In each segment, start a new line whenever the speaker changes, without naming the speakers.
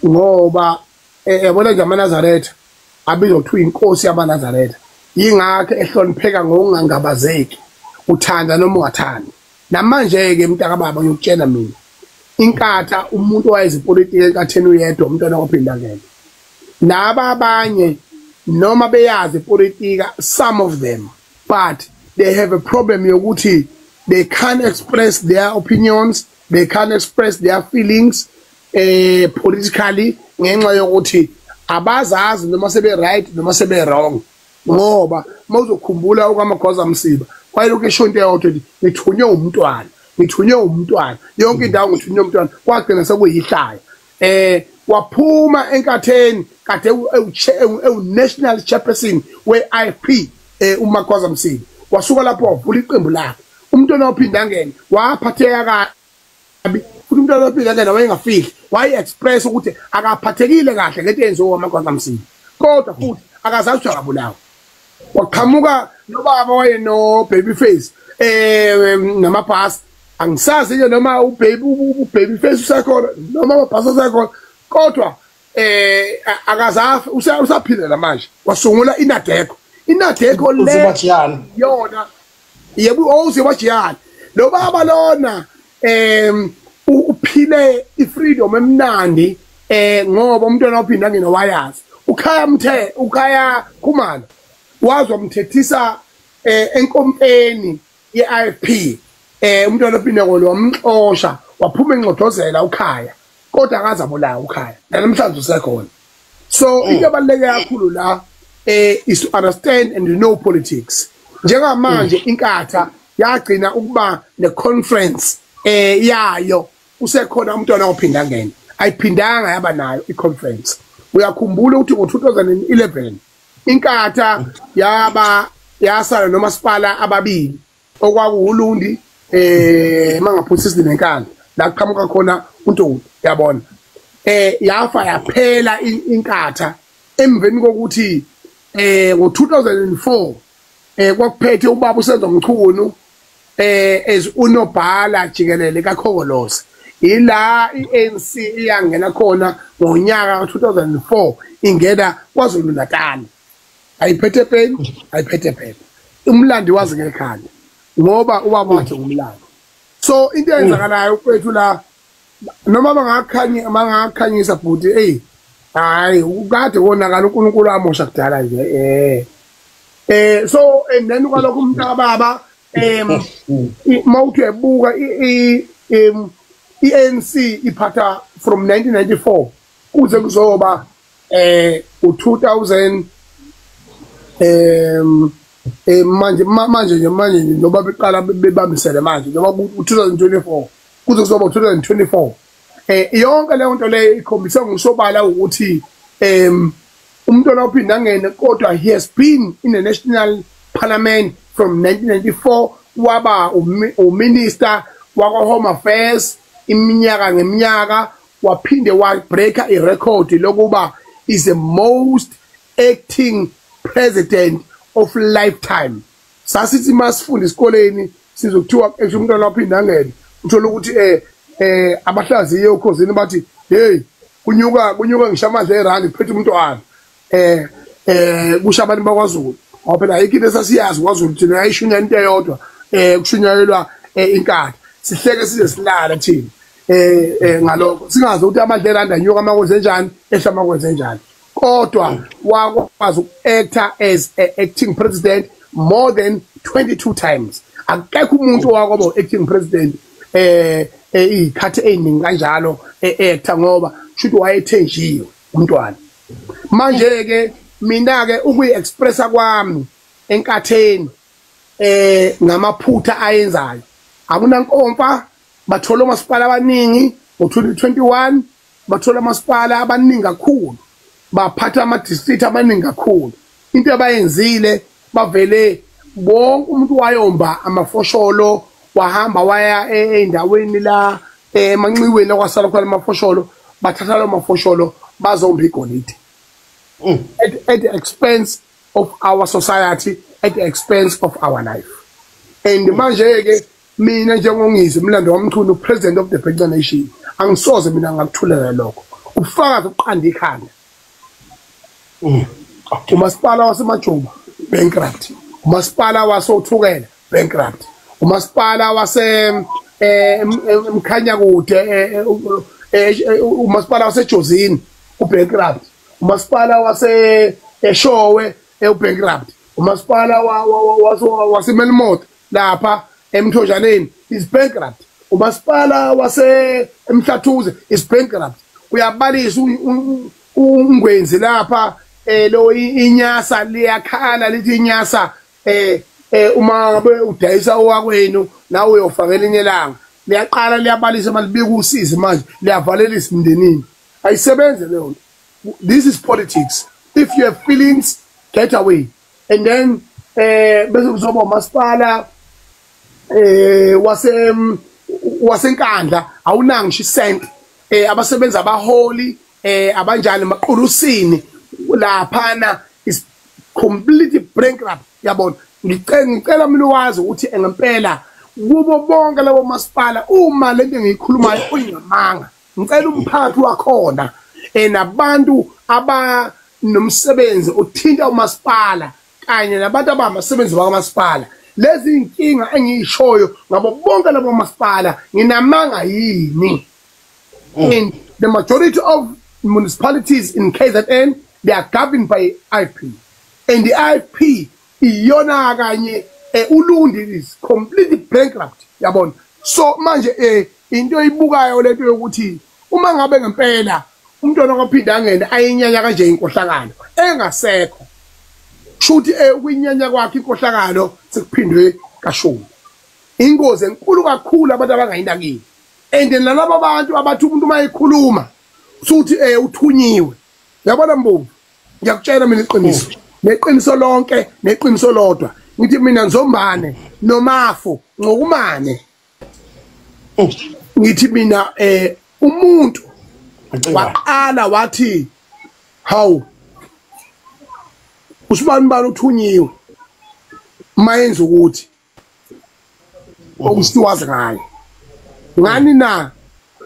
ngoba yabona nje amaNazaretha abizwa kuthiwa inkosi yamaNazaretha yingakho ehlonipheka ngokungangabazeki uthanda noma ungathandi namanje ke mntaka baba ngiyokutshela mina inkatha umuntu wayezipolitiki enkatheni uyedwa umntwana waphinda ngene naba abanye noma beyazi politika some of them but they have a problem yokuthi they can't express their opinions, they can't express their feelings politically ngenxa yokuthi abazazi noma sebe right noma sebe wrong ngoba mawuzokhumbula ukaMagwaza Msiba kwayilokho esho into eyodwa ngithunywe umntwana yonke indawo ngithunywe umntwana kwagcina sekuyihlaya waphuma enkatheni kade national chairperson we-IP uMagwaza Msiba wasuka lapho wavula iqembu lakhe umntwana ophinda ngene waphatheka kabi futhi umntwana ophinda ngene wayengafihli wayi-express ukuthi akaphathekile kahle ngento eyenziwe uMagwaza Msiba kodwa futhi akazazi ukuthi akabulawa waqhamuka nobaba wayeno-Babyface namabhasi angisazi nje noma uBabyface usekhona noma amabhasi asekhona kodwa akazafi usaphilela manje wasungula inadeko le yona yebo ozibajiyana lo baba lona uphile ifreedom emnandi ngoba umntwana ophinda ngene wayazi ukhaya Khumalo wazwa umthethisa enkompeni ye-IFP umntwana ophinda ngolo wamxosha waphuma engxodozela ukhaya kodwa akazabulawa ukhaya namhlanje usekhona so into ebaluleke kakhulu la is to understand and to know politics njengamanje inkatha yagcina ukuba ne-conference yayo usekhona umntwana ophinda ngene ayiphindanga yaba nayo i-conference uyakhumbula ukuthi ngo-2011 inkatha yasala nomasipala ababili okwakuwuLundi mangaphuthisi nenkandla la kuqhamuka khona uNtuli yabona yafa yaphela inkatha emveni kokuthi ngo-2004 kwakuphethe ubaba uSenzo Mchunu as unobhala jikelele kaKhongolose ila i-ANC iyangena khona ngonyaka ka-2004 ingena KwaZulu Natal ayiphethe peni umlandi wazi ngekhanda ngoba ubaba wakhe umlando so into eyenzakalayo kwethu la noma bangakhanyisa bhuti hayi ukade wonakala uNkulunkulu amosha kudala nje so and then kwalokho umntaka baba mawuthi ebuka i-ANC iphatha from 1994 kuze kuzoba u-2000 manje noba beqala bebambisele manje noma u-2024 kuze kuzoba u-2024 yonke leyo nto leyo ikhombisa ngosobala ukuthi umntwana ophinda ngene kodwa he has been in the national parliament from 1994 waba uminister waka-Home Affairs iminyaka ngeminyaka waphinde wabreaka irecord lokuba is the most acting president of lifetime sasithi masifunda esikoleni sizokuthiwa umntwana ophinda ngene uthola ukuthi abahlaziye ukhosini bathi hey kunyuka ngisho amandla erandi phethe umntwana kusha abantu bakwaZulu ngoba phela ayikho into esasiyazi kwaZulu thina ayishunya into eyodwa kushunyayelwa inkatha sihleke size silala thina ngalokho singazi ukuthi amandla erandi anyuka amakwenze njani ehla amakwenze njani kodwa wakwazi uku-acta as acting president more than 22 times akekho umuntu wakwaba acting president ikhathi eyiningi kanjalo acta ngoba shuthi wayethenjiwe umntwana manje ke mina ke ukuyi-expressa kwami enkatheni ngamaphutha ayenzayo akunankomfa bathola omasipala abaningi ngo-2021 bathola amasipala abaningi kakhulu baphatha ama-district amaningi kakhulu into abayenzile bavele wonke umuntu wayomba amafosholo wahamba waya endaweni la emanxiweni kwasala khona amafosholo bathatha lo mafosholo bazomba igolide at the expense of our society, at the expense of our life. And manje ke mina njengongizwe Mlando Wamchunu, president of the Bheka Nation, angisoze mina ngakuthulela lokho ubufakazi obuqanda ikhanda umasipala wasemajuba bankrupt umasipala wasothukela bankrupt umasipala wase emkhanya kude umasipala wasejozini ubankrupt umasipala wase eshowe ubankrupt umasipala wasemelmot lapha emthojaneni is bankrupt umasipala wase emhlathuze is bankrupt uyabalisa ungwenzi lapha lo inyasa liyakhala lithi inyasa uma ngabe udayisa owakwenu nawe uyofakela inyelanga liyaqala liyabalisa malibika usizi manje liyavalelisa imndenini ayisebenze leyo nto. This is politics. If you have feelings, get away. And then bese kuzoba umasipala wasenkandla awunanga ngisho isent abasebenzi abaholi abanjani maqolusini laphana is completely bankrupt yabona. Ngicela mina wazi ukuthi ngempela kubo bonke labo masipala uma lento ngiyikhulumayo uyingamanga ngicela umphakathi wakhona nabantu abanomsebenzi uthinta umasipala kanye nabantu abamasebenzi bakamasipala lezi inkinga engiyishoyo ngabo bonke labo masipala nginamanga yini. And the majority of municipalities in KZN, they are governed by IP, and the IP iyona kanye ulundi is completely bankrupt yabona. So manje into ibukayo lento yokuthi uma ngabe ngempela umntwana ophinda angene ayinyanya kanje inkohlakalo engasekho shuthi ukuyinyanya kwakhe inkohlakalo sekuphindwe kashoni ingozi enkulu kakhulu abantu abangayinakile. And nalabo abantu abathi umuntu mayikhuluma futhi uthunyiwe yabona Mbubu ngiyakutshela mina iqiniso neqiniso lonke neqiniso lodwa ngithi mina Nzombane noMafu ngokumane ngithi mina umuntu waqala wathi hawu usibani uthunyiwe mayenza ukuthi okusiwazi ngayo ngani na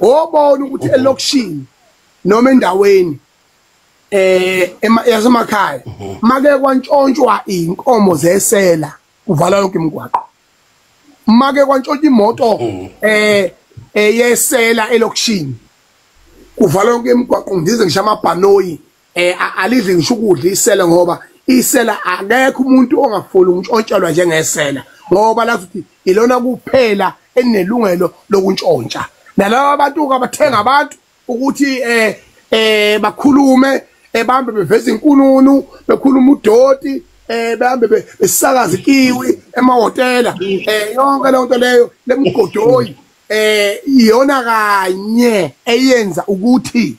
obona ukuthi elokishini noma endaweni yasemakhaya make kwantshontshwa inkomo zesela uvala yonke imigwaqo make kwantshontshwa imoto yesela elokishini uvala yonke imigwaqo ngize ngisho amabhanoyi alidle ngisho ukudla isela ngoba isela akekho umuntu ongafuni ukuntshontshwa njengesela ngoba lathi ilona kuphela enelungelo lokuntshontsha nalabo abantu abathenga abantu ukuthi bakhulume bahambe beveza inkununu bekhuluma udoti bahambe besakaza ikiwi emahotela yonke le nto leyo lemgodoyi iyona kanye eyenza ukuthi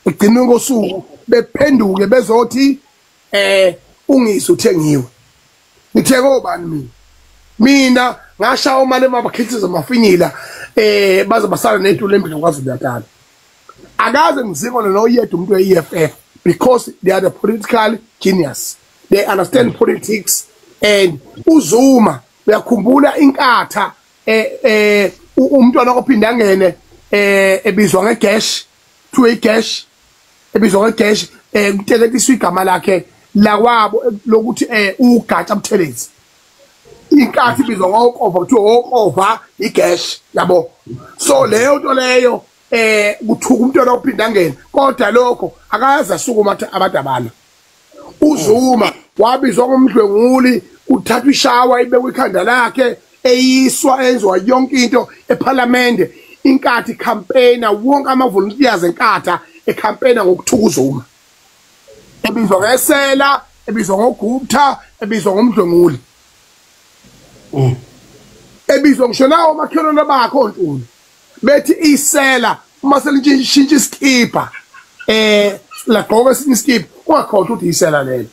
egcine ngosuku bephenduke bezothi ungisi uthengiwe ngitheke obani mina ngasha umali emabakhethiza mafinyila baze basala netulo empilo kwaZulu Natal akaze ngizikona noyedwa umuntu we-EFF because they are the political genius, they understand politics. And uZuma uyakhumbula inkatha umntwana ophinda ngene ebizwa ngeGash to iGash ebizwa ngeGash kutelekiswa igama lakhe la kwabo lokuthi uGatsha Buthelezi inkathi ibizwa ngokova kuthiwa okova iGash yabo. So leyo nto leyo kuthuka umntwana ophinda ngene kodwa lokho akaza sukuma abantu abana. uZuma wabizwa ngomdlwenguli uthatha ishawa ibekwe ikhanda lakhe eyiswa enzwa yonke into eParliament inkathi campaigner wonke ama-volunteers enkatha ecampaigner ngokuthuka uZuma ebizwa ngesela ebizwa ngoGupta ebizwa ngomdlwenguli ebizwa ngisho nawo makhelwane bakho ntuli bethi isela uma selintshintsha iskipa la gqoka esinye iskipa ungakhohlwa ukuthi isela lelo.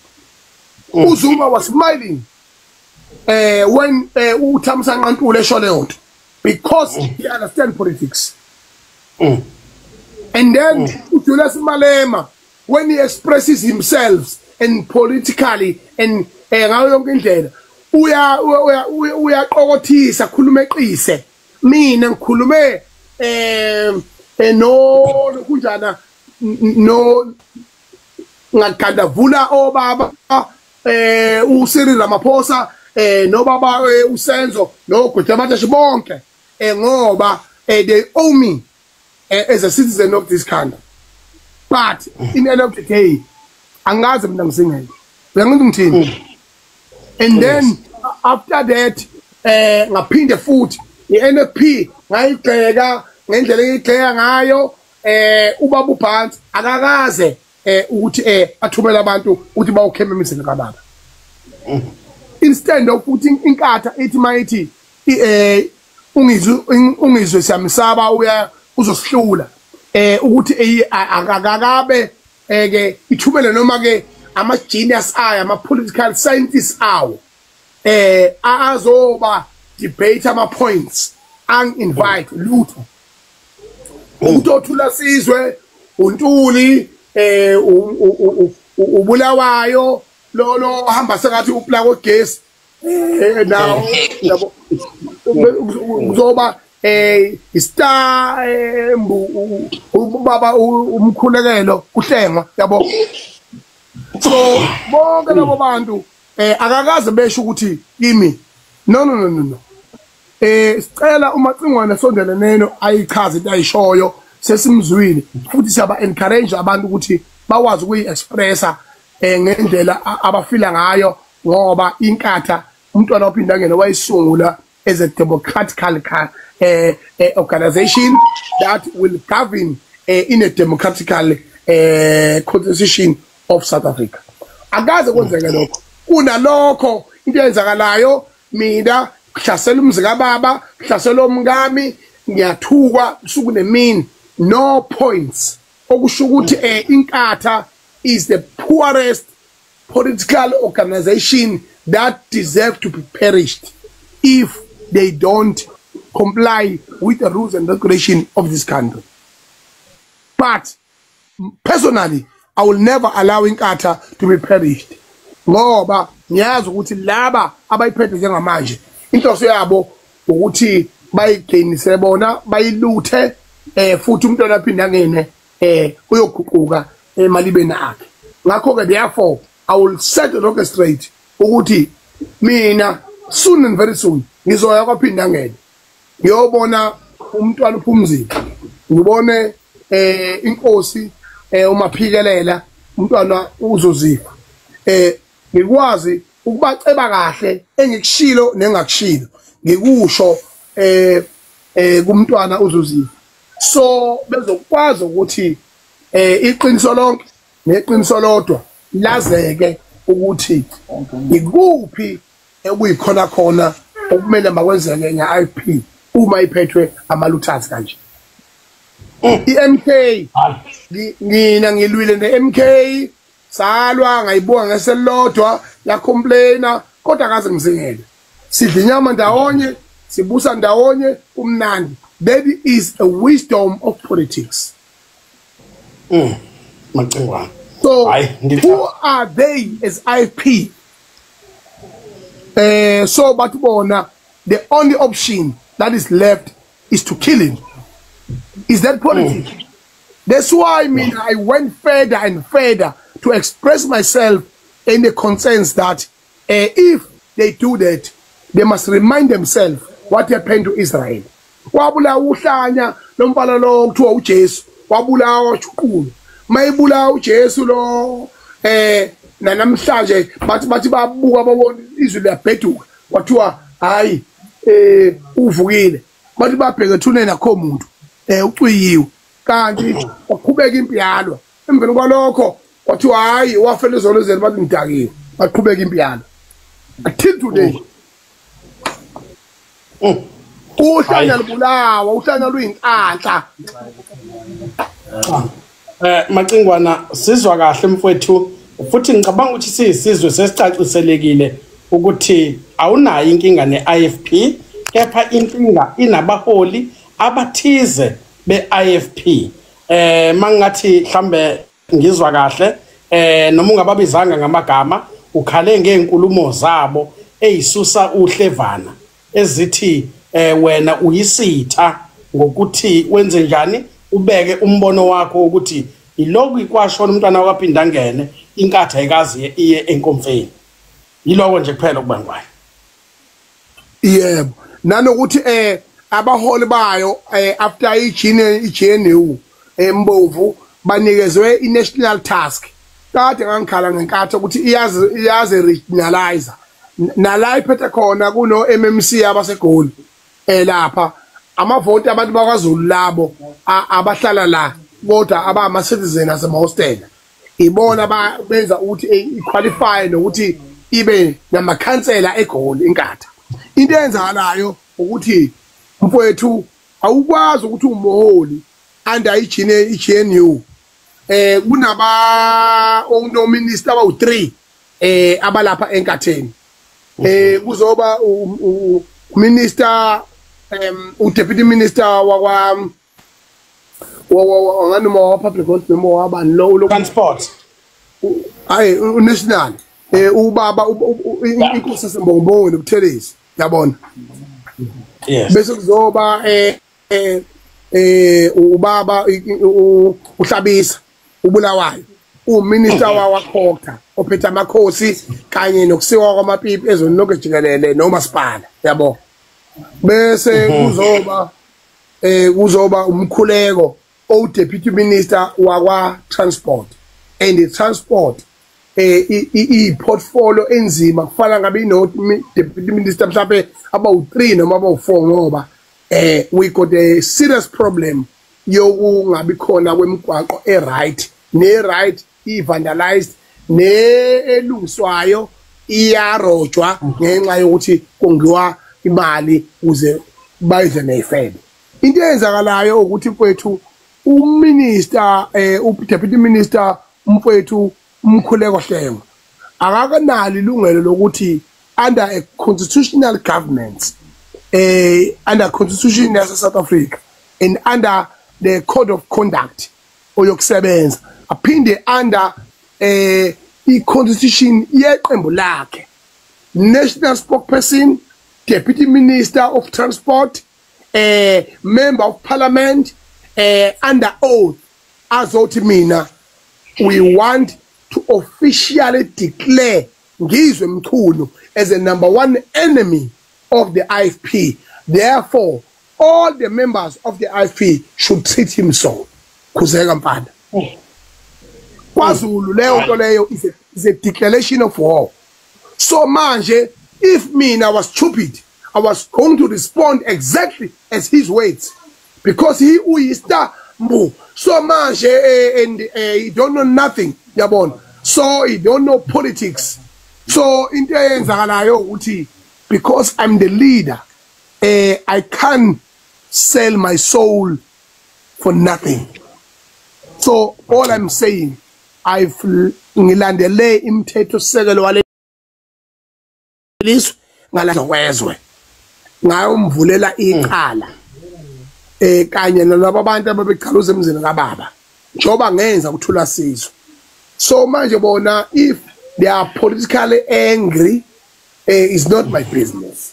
uZuma was smiling when uThamsanqa Ntuli esho leyo nto because he understands politics. And then uJulius Malema when he expresses himself and politically and ngayo yonke indlela uyaqokothisa khuluma eqise mina ngikhulume no kunjana no ngakhandavula obaba uSiril Ramaphosa no baba uSenzo no Gudlamatashe bonke ngoba they owe me as a citizen of this country. But in the end of the day angazi mina ngisingeke uyanqonda ngithini. And then after that ngaphinde futhi iNFP ngayigxeka ngendlela engigxeka ngayo ubaba uPhansi akakaze ukuthi athumela abantu ukuthi bawukheme emizini kababa. Instead of ukuthi inkatha ethi mayithi ungizwe siyamsaba uya uzosihlula ukuthi akakabe ke ithumele noma ke ama genius ayo ama political scientists awo azoba debate ama points ang invite lutho umuntu othula sizwe uNtuli ubulawayo lo hamba sengathi uplug ogesi now yabo uzoba istar ubaba umkhulekelo uhlengwa yabo. So bonke labo bantu akakaze besho ukuthi kimi no sicela uMacingwane sondele neno ayichaze into ayishoyo sesimzwile futhi siyaba encourage abantu ukuthi bawazi ukuyi-expressa ngendlela abafila ngayo ngoba inkatha umntwana ophinda ngene wayisungula as a democratical organization that will govern in a democratical constitution of South Africa. Akaze kwenzeke lokho kunalokho into yenzakalayo mina hlasela umzika baba hlasela omngami ngiyathukwa usuku nemini no points okusho ukuthi inkatha is the poorest political organization that deserve to be perished if they don't comply with the rules and regulations of this country. But personally I will never allow inkatha to be perished ngoba ngiyazi ukuthi laba abayiphethe njengamanje inhloso yabo ukuthi bayigainise bona bayiluthe futhi umntwana aphinda ngene uyoguquka emalibeni akhe. Ngakho ke therefore I will set the record straight ukuthi mina soon and very soon ngizoya kwaphinda ngene ngiyobona umntwana uphumzile ngibone inkosi uMaphikelela umntwana uzozifa ngikwazi ukubaceba kahle engikushilo nengakushilo ngikusho kumntwana uzozifa so bezokwazi ukuthi iqiniso lonke neqiniso lodwa lazeke ukuthi ikuphi ekuyikhona khona okumele makwenzeke nge-IP uma iphethwe amaluthathi kanje. iMK ngina ngilwile neMK salwa ngayibuka ngeselodwa ya complaina kodwa akaze ngizingele sidla inyama ndawonye sibusa ndawonye umnandi. That is a wisdom of politics. So who are they as IP? So but bona the only option that is left is to kill him. Is that politics? That's why I went further and further to express myself in the concerns that if they do that, they must remind themselves what happened to Israel. Wabula uhlanya lombala lo kuthiwa uJesu wabulawa uJuqulu mayibulawa uJesu lo namhlanje bathi babuka babona izwi liyabheduka kwathiwa hayi uvukile bathi babheke thuneni akho umuntu uciyiwe kanti waqhubeka impi yalwa emveni kwalokho kwathiwa hayi wafela ezolozeni bathi ngidakiwe baqhubeka impi yalwa until today. Uhlanya libulawa uhlanya luyinhlanhla.
Macingwana sizwa kahle mfowethu futhi ngicabanga ukuthi sisizwe sesicaciselekile ukuthi awunayo inkinga neIFP kepha inkinga inabaholi abathize beIFP. Mangathi mhlambe ngizwa kahle noma ungababizanga ngamagama ukhale ngezinkulumo zabo eyisusa uhlevana ezithi wena uyisitha ngokuthi wenze njani ubeke umbono wakho ukuthi iloko ikwashona umntwana wakaphinda ngene inkatha ayikazi iye enkomfeni yiloko nje kuphela kubangwayo
yebo nanokuthi abaholi bayo after iGNU embovu banikezwe i-national task kade ngangikhala ngenkathi ukuthi iyaze regionalizer nala iphethe khona kuno MMC abasegoli lapha amavoti abantu bakwaZulu labo abahlala la kodwa abama citizen asema-hostel ibona benza ukuthi iqualify nokuthi ibe namakhansela egoli inkatha into eyenzakalayo ukuthi mfowethu awukwazi ukuthi umuholi under iGNU kunaba onominister abawu3 abalapha enkatheni kuzoba minister deputy minister wanganoma wa public health memo wabani lo
transport
hayi national ubaba inkosi sembongo nobuthelezi yabona
yes
bese kuzoba ubaba uhlabisa ubulawayo uminister wakhokha ophethe amakhosi kanye nokusiwa kwamapipi ezweni lonke jikelele nomasipala yabo bese kuzoba umkhuleko o-deputy minister wakwa transport and the transport i-portfolio enzima kufana ngabe deputy minister mhlawumbe abawu3 noma abawu4 ngoba we got a serious problem yokungabi khona kwemigwaqo right ne-right i-vandalized ne-elungiswayo iyarojwa ngenxa yokuthi kongiwa imali ukuze bayize neyifebe into eyenzakalayo ukuthi mfowethu uminister deputy minister mfowethu umkhuleko Hlengo akakanalo ilungelo lokuthi under a constitutional government under constitution ya South Africa and under the code of conduct oyokusebenza aphinde under i-constitution yeqembu lakhe national spokesperson deputy minister of transport member of parliament under oath azothi mina we want to officially declare Ngizwe Mchunu as the #1 enemy of the IFP. Therefore, all the members of the IFP should treat him so. Kuzeka Mpanda. KwaZulu leyo nto leyo is a declaration of war. So manje, if I was stupid, I was going to respond exactly as his words, because he is the mbu. So manje and he don't know nothing, yabona. So he don't know politics. So into eyenzakalayo uthi because I'm the leader, I can't sell my soul for nothing. So all I'm saying, ngilandele imithetho sekelo wale liswe ngalakwezwe ngayomvulela iqala kanye nalabo abantu ababechaluza emzini kababa njoba ngenza ukuthula sizwe. So manje bona if they are politically angry, it's not my business.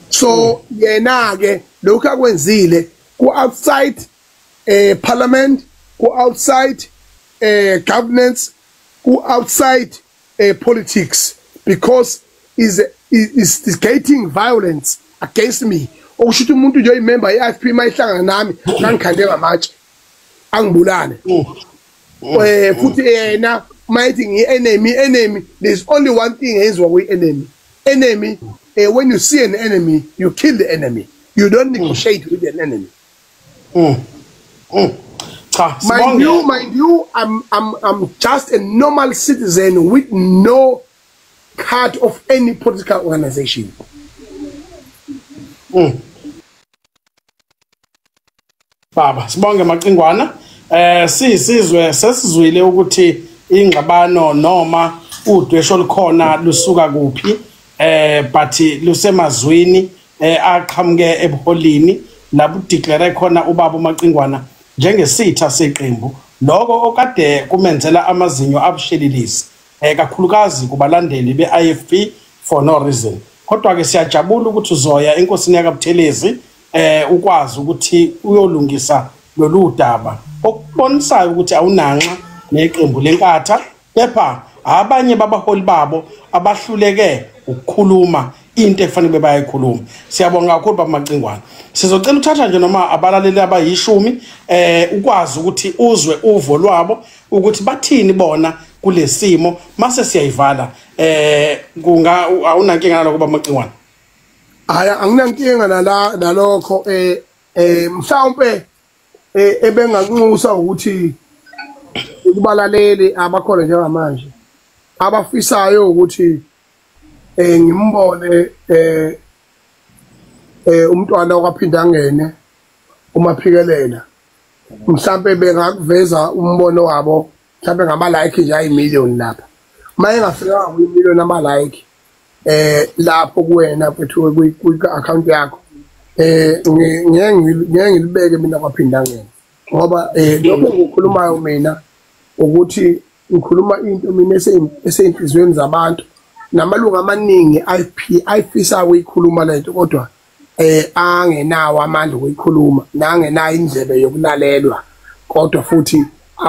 So yena ke lokho akwenzile ku outside parliament, go outside governance, go outside politics, because is instigating violence against me. Okushuthi umuntu nje member ye-IFP mayihlangana nami ngangikhande ngamatshe angibulane. Futhi yena mayithi ngi-enemy, there's only one thing ezwa kwi-enemy. Enemy, when you see an enemy, you kill the enemy. You don't negotiate with an enemy. Mind you, I'm just a normal citizen with no card of any political organization.
Baba, sibonge Macingwana. Sisizwe sesizwile ukuthi ingxabano noma udwesho likhona lusuka kuphi but lusemazwini aqhamuke ebuholini lapho declare khona ubaba uMacingwana njengesitha seqembu lokho okade kumenzela amazinyo abushelilisi kakhulukazi kubalandeli beIFP for no reason. Kodwa ke siyajabula ukuthi uzoya enkosini yakabuthelezi ukwazi ukuthi uyolungisa lolu daba okubonisayo ukuthi awunanxa neqembu lenkatha kepha abanye babaholi babo abahluleke ukukhuluma into efanele bayayikhuluma. Siyabonga kakhulu baba Macingwane. Sizocela uthatha nje noma abalaleli abayishumi ukwazi ukuthi uzwe uvo lwabo ukuthi bathini bona kulesimo mase siyayivala awunankinga naloko baba Macingwane.
Haya anginankinga nalokho mhlawumbe ebengakunxusa ukuthi kubalaleli abakhona njengamanje abafisayo ukuthi ngimbone umntwana okwaphinda ngene uMaphikelela mhlambe bengakuveza umbono wabo mhlambe ngama like nje ayimillion lapha maye ngafika ku-1,000,000 ama like lapho kuwena bethu ku-account yakho ngeke ngilibeke mina kwaphinda ngene ngoba lokho ngikhulumayo mina ukuthi ngikhuluma into mina eseyinhlizweni zabantu namalungu amaningi ayifisa ukuyikhuluma lento kodwa angenawo amandla ukuyikhuluma nangenayo indlebe yokulalelwa kodwa futhi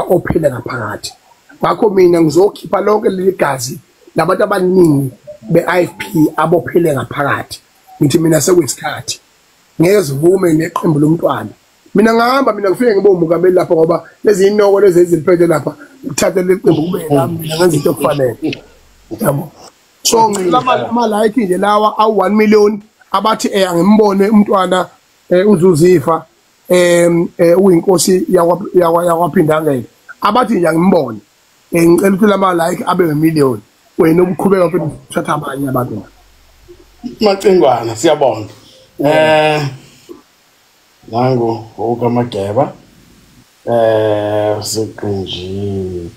ophela ngaphakathi. Ngakho mina ngizokhipha lonke leli gazi labantu abaningi be-IFP abophele ngaphakathi. Ngithi mina sekuyisikhathi ngeke sivume neqembu lomntwana. Mina ngihamba mina ngifike ngibe uMongameli lapha ngoba lezi inoko lezi eziliphethe lapha uthathe leqembu kube nami mina ngenza into okufanele. Yabo. So ngicela ama like nje lawa awu1,000,000 abathi angimbone umntwana uZuzifa uyinkosi yakwaphinda ngene abathi nje angimbone ngicela ukuthi lama like abe 1,000,000 wena ubukhubeka futhi uthatha abanye abantu.
Macingwana siyabonga. Nangu ukaMageba siqinji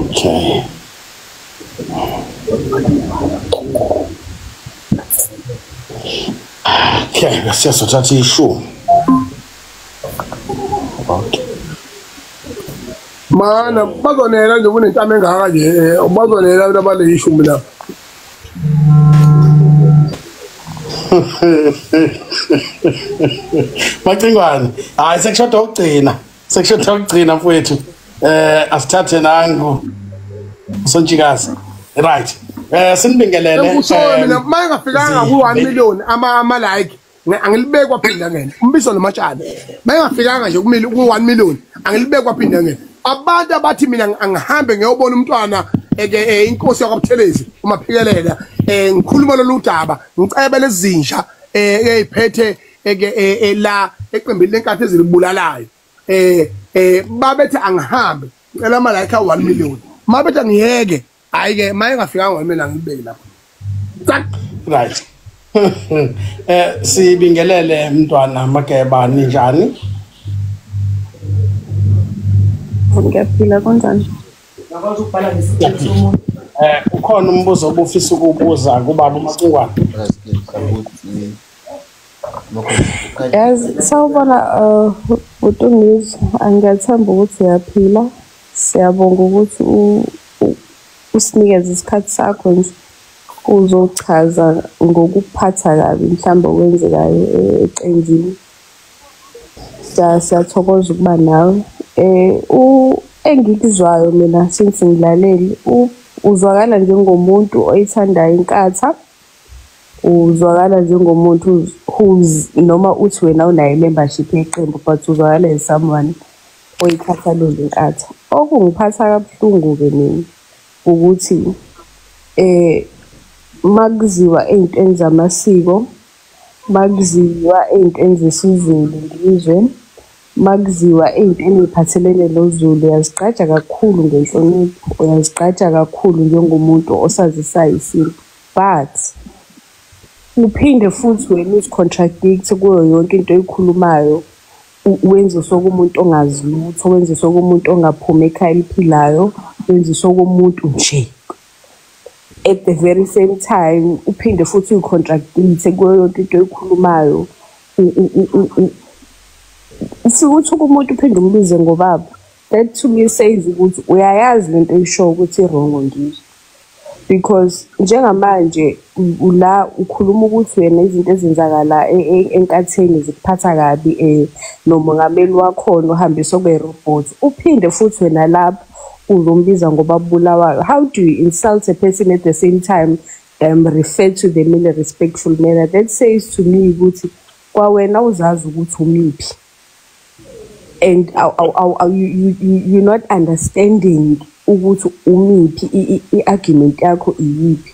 okay. Okay, siyasothatha ishumi. Okay.
Mana bazonela nje kunentamo engaka nje bazonela abantu abale ishumi lapha.
Macingwane, hayi sekushoda ukugcina mfowethu. Asithathe nangu Sontshikazi. Right. Sinibingelele.
Mina maye ngafikanga ku1,000,000 ama like angilibekwa phinda ngene. Umbiso nomatshana. Maye ngafikanga nje kumile ku1,000,000 angilibekwa phinda ngene. Abantu abathi mina angihambe ngiyobona umntwana inkosi yakwaButhelezi uMaphikelela ngikhuluma lolu daba ngicebe lezinja eyiphethe la eqembini lenkatha ezilibulalayo babethi angihambe ngicela ama like a1,000,000 mabethi ngiyeke hayi ke maye ngafikanga mina ngibeke lapha.
Right. Sibingelele mntwana Mageba ninjani?
Ngiyaphila kanjani?
Ngakwazi ukubhala ngesikhathi somuntu. Ukhona umbuzo obufisa ukubuza kubaba uMacingwane?
Yazi sawubona uTungizi angiyathemba ukuthi uyaphila. Siyabonga ukuthi usinikeze isikhathi sakho nje uzochaza ngokuphatha kabi mhlawumbe okwenzekayo eqenjini. Siyathokoza ukuba nawe. Engikuzwayo mina since ngilaleli uzwakala njengomuntu oyithandayo inkatha, uzwakala njengomuntu who's noma uthi wena unayo membership yeqembu but uzwakala as someone oyikhathalele inkatha. Okungiphatha kabuhlungu ke mina ukuthi makuziwa ey'ntweni zamasiko, makuziwa ey'ntweni zesiZulu ngizwe, makuziwa ey'ntweni ey'phathelene noZulu uyazigqaja kakhulu ngenhlonipho, uyazigqaja kakhulu njengomuntu osazisayo isintu but uphinde futhi wena uzicontradict kuyo yonke into oyikhulumayo wenze sokumuntu ongazi lutho, wenze sokumuntu ongaphumi ekhaya eliphilayo, wenze sokumuntu nje. At the very same time uphinde futhi uyicontradict kuyo yonke into oyikhulumayo Futhi umuntu uphinde umbize ngobaba. That to me says ukuthi uyayazi lento eyisho ukuthi wrong ngizwe. Because njengamanje la ukhuluma ukuthi wena izinto ezenzakala enkatheni zikuphatha kabi nomongameli wakho ohambisa kwe robot uphinde futhi wena lapho uzombiza ngoba bulawayo. How do you insult a person at the same time refer to them in a respectful manner? That says to me ukuthi kwawena uzazi ukuthi umiphi, and you're not understanding ukuthi umiphi i-argument yakho iyiphi,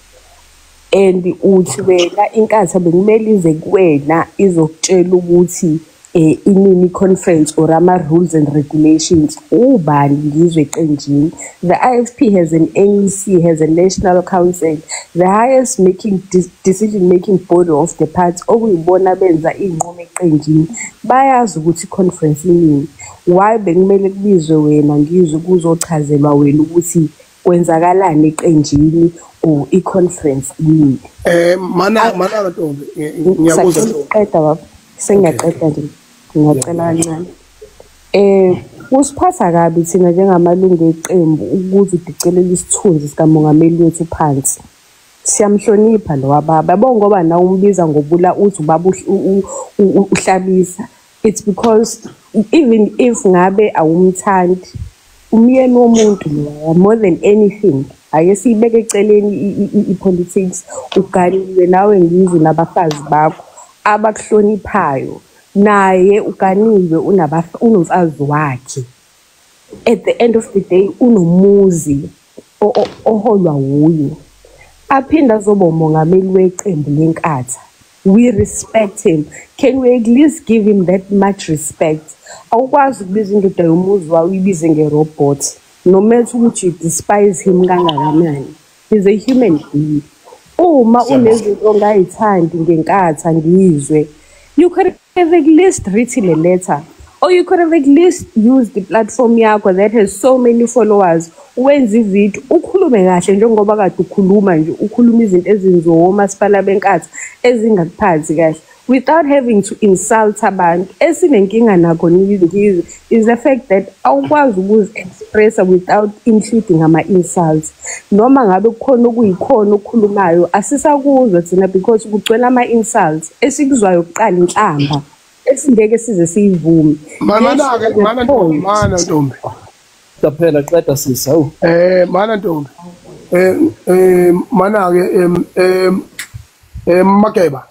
and uthi wena inkatha bekumele ize kuwena izokutshela ukuthi inini conference or ama rules and regulations ubani ngizwe eqenjini. The IFP has an NEC, has a national council, the highest decision making body of the party okuyibona benza inqumo eqenjini bayazi ukuthi conference inini. Why bekumele kubizwe wena ngizwe kuzochazelwa wena ukuthi kwenzakalani eqenjini or i-conference inini?
Mana Ntombi ngiyabuza
qeda baba sengiyaqeda nje ngiyacela kancane. Kusiphatha kabi thina njengamalungu eqembu ukuthi udicelela isithunzi sikamongameli wethu phansi. Siyamhlonipha lo wababa yabo ngoba nawe umbiza ngobula uthi ubaba uhlabisa. It's because even if ngabe awumthandi umyeni womuntu lo more than anything ake sibeke eceleni ipolitics uganiwe nawe ngizwe nabafazi bakho abakuhloniphayo naye uganiwe unomfazi wakhe. At the end of the day unomuzi oholwa wuye aphinda zoba umongameli weqembu lenkatha. We respect him. Can we at least give him that much respect? Awukwazi ukubiza indoda yomuzi wayo uyibize ngerobot no matter ukuthi you despise him kangakanani. He's a human being. Uma unezinto ongayithandi ngenkatha ngizwe, you could have at least written a letter, or you could have at least used the platform yakho that has so many followers. Wenza ivideo ukhulume kahle njengoba kade ukhuluma nje ukhuluma izinto ezenziwa omasipala benkatha ezingakuphathi kahle without having to insult abantu. Esinenkinga nakho ngizwe is the fact that awukwazi ukuzi-expressa without including ama-insults. Noma ngabe kukhona okuyikhona okukhulumayo asisakuzwa thina because kugcwele ama-insults esikuzwayo kuqala inhlamba esingeke size siyivume.
Mana Ntombi
phela qeda sisa
mana Ntombi mana ke Makeba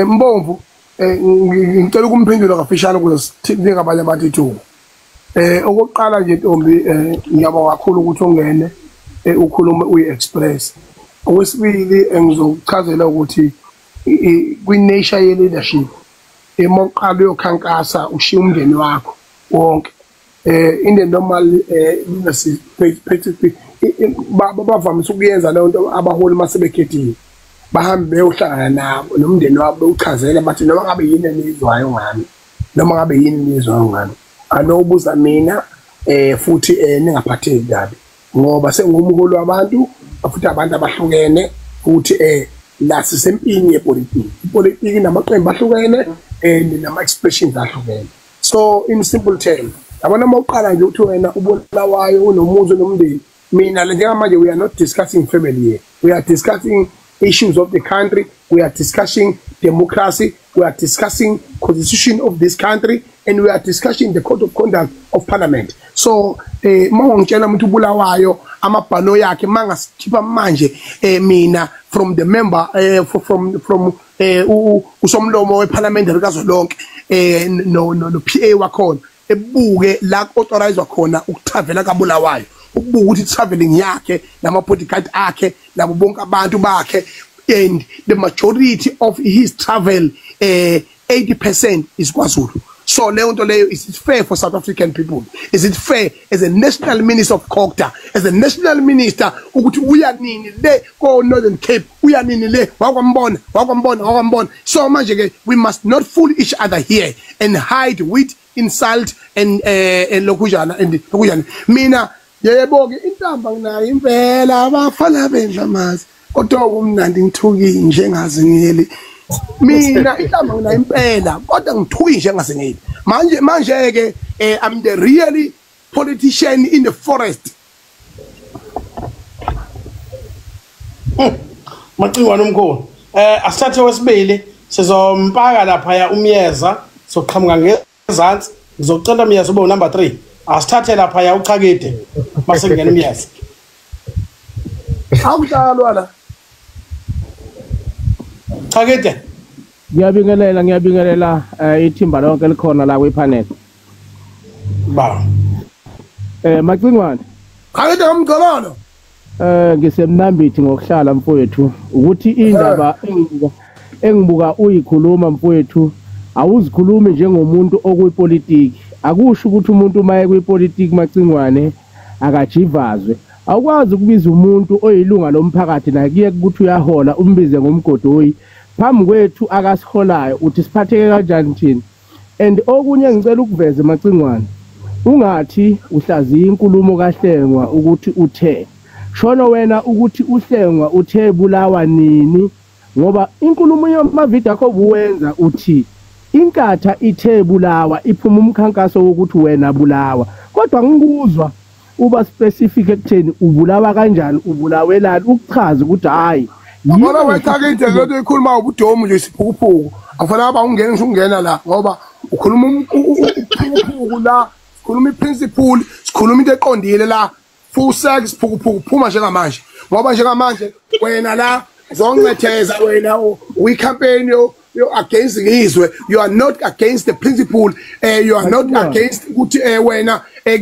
Mbomvu ngicela ukumphendula kafishane ukuze sithini ngabanye abantu ithuba. Okokuqala nje Ntombi ngiyabonga kakhulu ukuthi ungene ukhulume uyi-express. Okwesibili ngizokuchazela ukuthi kwi-nature ye-leadership emoqala uyokhankasa ushiya umndeni wakho wonke in the normal leadership bavamise ukuyenza leyo nto abaholi masebekhethiwe bahambe beyohlangana nabo nomndeni wabo uchazela bathi noma ngabe yini enizwayo ngami noma ngabe yini enizwayo ngami anobuza mina futhi ningaphatheki kabi ngoba sengumholi wabantu futhi abantu abahlukene futhi la sisempini yepolitiki ipolitiki namaqembu ahlukene nama expressions ahlukene. So in simple terms abona mawuqala nje uthi wena ubulawayo unomuzi nomndeni mina njengamanje we are not discussing family here, we are discussing issues of the country, we are discussing democracy, we are discussing constitution of this country, and we are discussing the code of conduct of parliament. So mawongitshela umuntu ubulawayo amabhano yakhe mangasikhipha manje mina from the member from usomlomo weparliamentary kazolonke no PA wakhona ebuke la authorized khona ukutravela kabulawayo ukubuka ukuthi traveling yakhe nama bodyguard akhe labo bonke abantu bakhe, and the majority of his travel 80% is KwaZulu. So leyo nto leyo, is it fair for South African people? Is it fair as a national minister of COGTA, as a national minister ukuthi uyanini le ko Northern Cape, uyanini le wakwambona. So manje ke we must not fool each other here and hide with insult and lokujana and lokujana. Mina yebo ke intamba nginayo impela abafana bendla mazi kodwa kumnandi ngithuki nje ngazingeli mina ihlamba ngina impela kodwa ngithuki nje ngazingeli manje ke I'm the really politician in the forest.
Macingwane omkhulu asithathe wesibili sizompaka lapha ya umyeza soqhamuka ngezantsi ngizocela umyeza ube number 3 asithathe lapha ya uChakide base ngene umyeza
Awudlalwa la
Chakide
ngiyabingelela ithimba lonke likhona la kwipanel
ba
Macingwane
Chakide ngamgololo
ngisemnambithi ngokuhlala mfowethu ukuthi indaba engibuka uyikhuluma mfowethu awuzikhulumi njengomuntu okuyipolitiki akusho ukuthi umuntu maye kuyipolitiki Macingwane akajivazwe awukwazi ukubiza umuntu oyilunga lomphakathi nakuye ukuthi uyahola umbize ngomgodoyi phambi kwethu akasiholayo uthi siphatheke kanjani thina and okunye ngicela ukuveza Macingwane ungathi uhlaziya inkulumo kaHlengwa ukuthi uthe shona wena ukuthi uHlengwa uthe bulawa nini ngoba inkulumo yamavideo akho buwenza uthi inkatha ithe bulawa iphuma umkhankaso wokuthi wena bulawa kodwa ngikuzwa uba specific ekutheni ubulawa kanjani ubulawelani ukuchaza ukuthi hayi
yona weChakide lento ikhuluma ubudomu nje isiphukuphuku afanele aba ungene ngisho ungena la ngoba ukhuluma uphukuphuku la sikhuluma iprinciple sikhuluma into eqondile la full sex isiphukuphuku phuma njengamanje ngoba njengamanje wena la zonqetheza wena we campaign you against izwe you are not against the principle you are not against ukuthi wena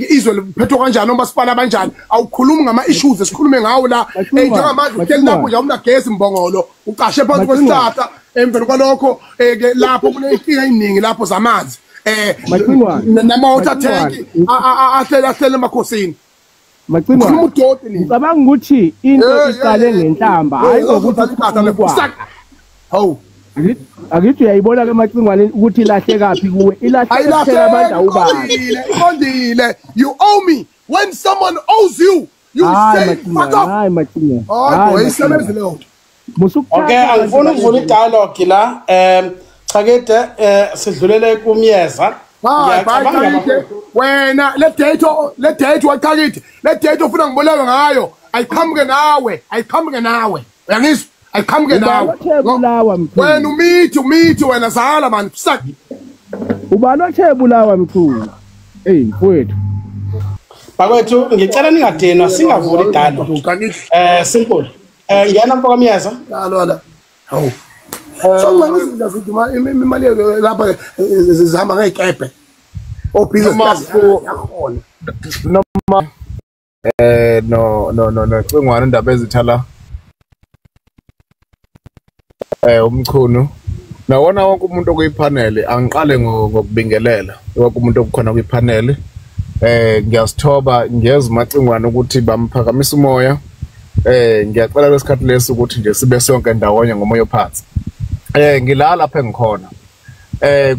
izwe liphethwe kanjani noma sipala kanjani awukhulumi ngama issues esikhulume ngawo la njengamanje uhleli lapho nje umnagezi imbongolo uqashe phansi kwesihlahla emveni kwalokho ke lapho kunenkinga eziningi lapho zamanzi nama water tank ahlela emakhosini
Macingwane ngicabanga ukuthi into iqale ngenhlamba hayi ukuthi
hawu
akithi uyayibona ke Macingwane ukuthi ilahle kapi kuwe ilahle abantu awubani
iqondile you owe me when someone owes you you say fuck up
hayi Macingwane
hayi isebenze leyo
okay angifuna ukuvula idialogue la Chakide sidlulele kumyeza
wena le date waChakide le date ufuna ngibolewe ngayo ayiqhamuke nawe uyangizwa ayiqhamuke nawe wena umithi wena zala man saki
ubalothe bulawa mkhulu mfowethu
bakwethu ngicela ningadenwa singavuli idialogue simple ngiyana mfoka myeza
la hawu so manje ngiziduma imali lapha zihamba ngekephe business yakhona
noma no Cingwane indaba ezithala umchunu nawona wonke umuntu okuyipanel angiqale ngokubingelela wonke umuntu okukhona kuyipanel ngiyasithoba ngiyeza Macingwane ukuthi bamphakamisa umoya ngiyacela lesikhathi lesi ukuthi nje sibe sonke ndawonye ngomoya ophansi ngilala lapha engikhona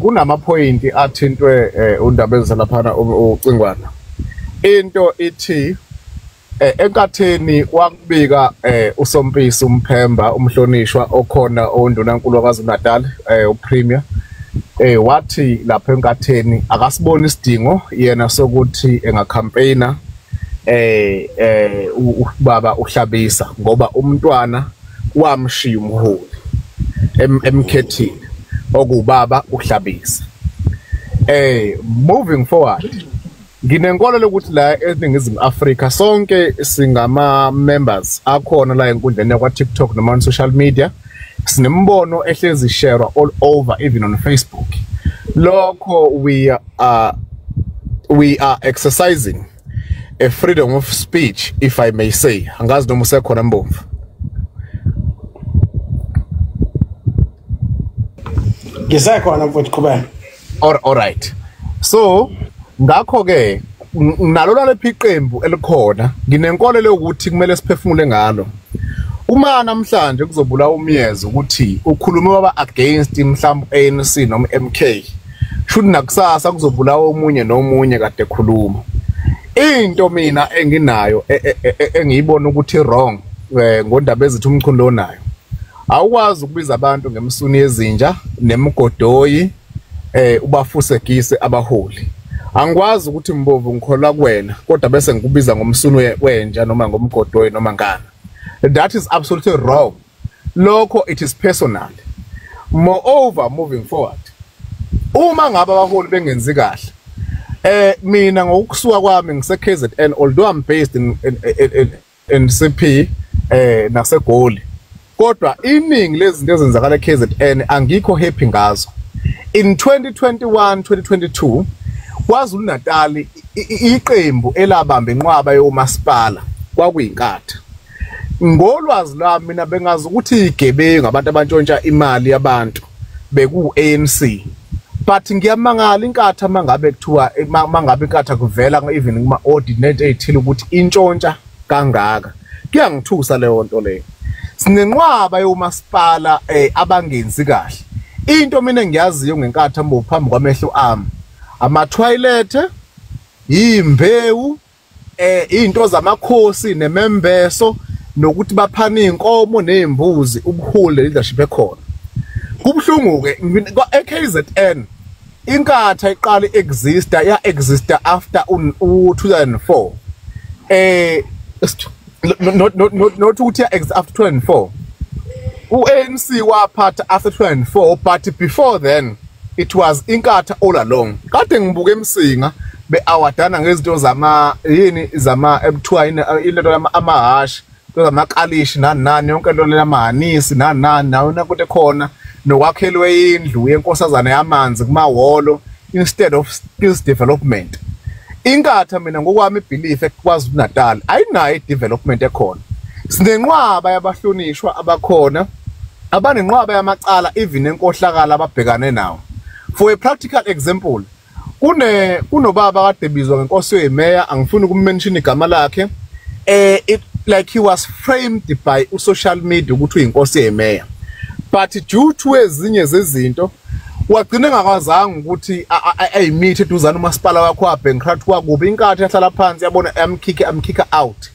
kunama point athintwe undaba ezalaphana uCingwane into ithi enkatheni wakubika uSompisi uMphemba umhlonishwa okhona ondunankulu kwaZulu-Natal uPremier wathi lapha enkatheni akasiboni isidingo yena sokuthi engacampaigna ubaba uHlabisa ngoba umntwana wamshiya umholi emkhethile okubaba uHlabisa moving forward nginenkolelo ukuthi la eNingizimu Afrika sonke singama members akhona la enkundleni yakwa TikTok noma on social media sinembono ehlezi share all over even on Facebook lokho we are exercising a freedom of speech if I may say angazi noma usekhona Mbomvu
ngisekhona mfowethu qhubeka
all right so ngakho ke nalo laliphi iqembu elikhona nginenkolelo ukuthi kumele siphefumule ngalo uma namhlanje kuzobula umyeza ukuthi ukhuluma baba against mhlawumbe ANC noma MK should nakusasa kuzobula omunye nomunye kade ekhuluma into mina enginayo engiyibona ukuthi wrong ngondaba ezithi umchundo onayo awukwazi ukubiza abantu ngemsuni yezinja nemgodoyi ubafuse gise abaholi. Angikwazi ukuthi Mbovu ngikholwa kuwena kodwa bese ngikubiza ngomsuni wenja noma ngomgodoyi noma ngana. That is absolutely wrong. Lokho it is personal. Moreover, moving forward, uma ngabe abaholi bengenzi kahle mina ngokusuka kwami ngise KZN, although I'm based in CP naseGoli, kodwa iningi lezinto ezenzakala eKZN angikho happy ngazo. In 2021 2022 KwaZulu Natal iqembu elabamba inqwaba yomasipala kwakuyinkatha. Ngolwazi lami mina bengazi ukuthi igebengu abantu abantshontsha imali yabantu beku ANC, but ngiyamangala inkatha mangabe kuthiwa mangabe inkatha kuvela even kuma ordinate ethile ukuthi intshontsha kangaka. Kuyangithusa leyo nto leyo. Sinenqwaba yomasipala abangenzi kahle. Into mina engiyaziyo ngenkatha Mbovu phambi kwamehlo ami ama toilet, imbewu, into zamakhosi nemembeso nokuthi baphana inkomo nezimbuzi ubuholi leadership ekhona. Kubhlungu ke eKZN inkatha iqala exista after 2004. Not ukuthi after 2004. ANC waphatha after 2004, but before then it was inkatha all along. Kade ngibuka eMsinga beawadana ngezinto zama yini zama ebuthiwa into amahashi, into zamakalishi nani yonke into lamahanisi nani nawona kuthi khona nokwakhelwe indlu yenkosazana yamanzi kumawolo instead of skills development. Inkatha mina ngokwami belief eKwaZulu Natal ayinayo development ekhona. Sinenqwaba yabahlonishwa abakhona abanenqwaba yamacala even enkohlakala ababhekane nawo. For a practical example, kunobaba kade bizwa ngenkosi yeMeya, angifuni ukumention igama lakhe, like he was framed by social media ukuthi uyinkosi yeMeya, but due to ezinye zezinto wagcina engakwazanga ukuthi ayimithe eduzana umasipala wakho waBankrupt kwakuba inkatha yahlala phansi yabona amkhika out.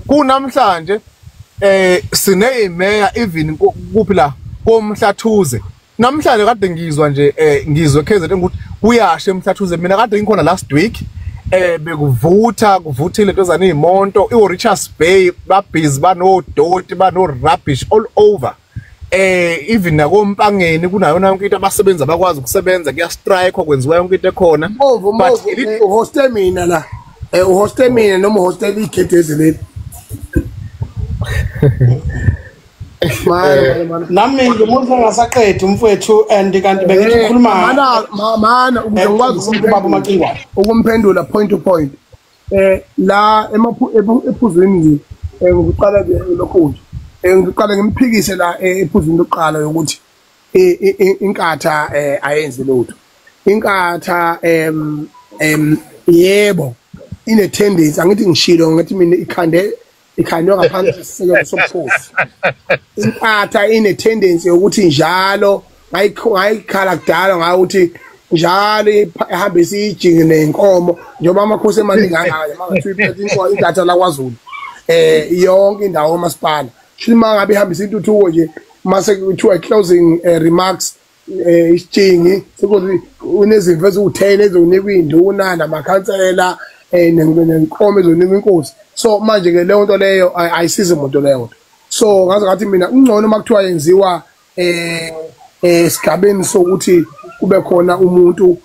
Kunamhlanje sine iMeya even kuphi la koMhlathuze. Namhlanje kade ngizwa nje ngizwe KZN ukuthi kuyashe eMhlathuze. Mina kade ngikhona last week kuvuthile into zani imonto iRichards Bay babhizi banodoti rubbish all over. Even nakoMpangeni kunayona yonke into abasebenza bakwazi ukusebenza kuya strike okwenziwa yonke into ekhona.
But uhostel mina la uhostel mina noma uhostel ikhetheze leli.
Nami ngimuntu ngasaqedwe umfowethu and kanti bengithi ukhuluma
mana ukwazi
baba Maqingwa
ukumphendula point to point. La ephuzweni nje ngikuqala nje lokho nje ngiqala ngimphikise la ephuzweni lokuqala ukuthi inkatha ayenze lutho. Inkatha yebo ine tendency angithi ngishilo ngathi mina ikhandwe ngaphansi sisekelo sobukhosi. Inkatha ine tendency ukuthi njalo ngayikhala kudala ngawuthi njalo ihambe sijinge nenkomo njengoba amakhosi emaningi angaya mangathi iphethe inkomo idatha la kwaZulu yonke indawo kamasipala shima ngabe ihambisa intuthuko nje mase kuthiwa closing remarks isijingi sekuthi unezimvu eziwu10 ezonikwa induna namakhansela nenkomo ezonikwa inkosi. So manje ke leyo nto leyo ayisize umuntu leyo. So ngaze ngathi mina ungcono makuthiwa yenziwa esigabeni sokuthi kube khona umuntu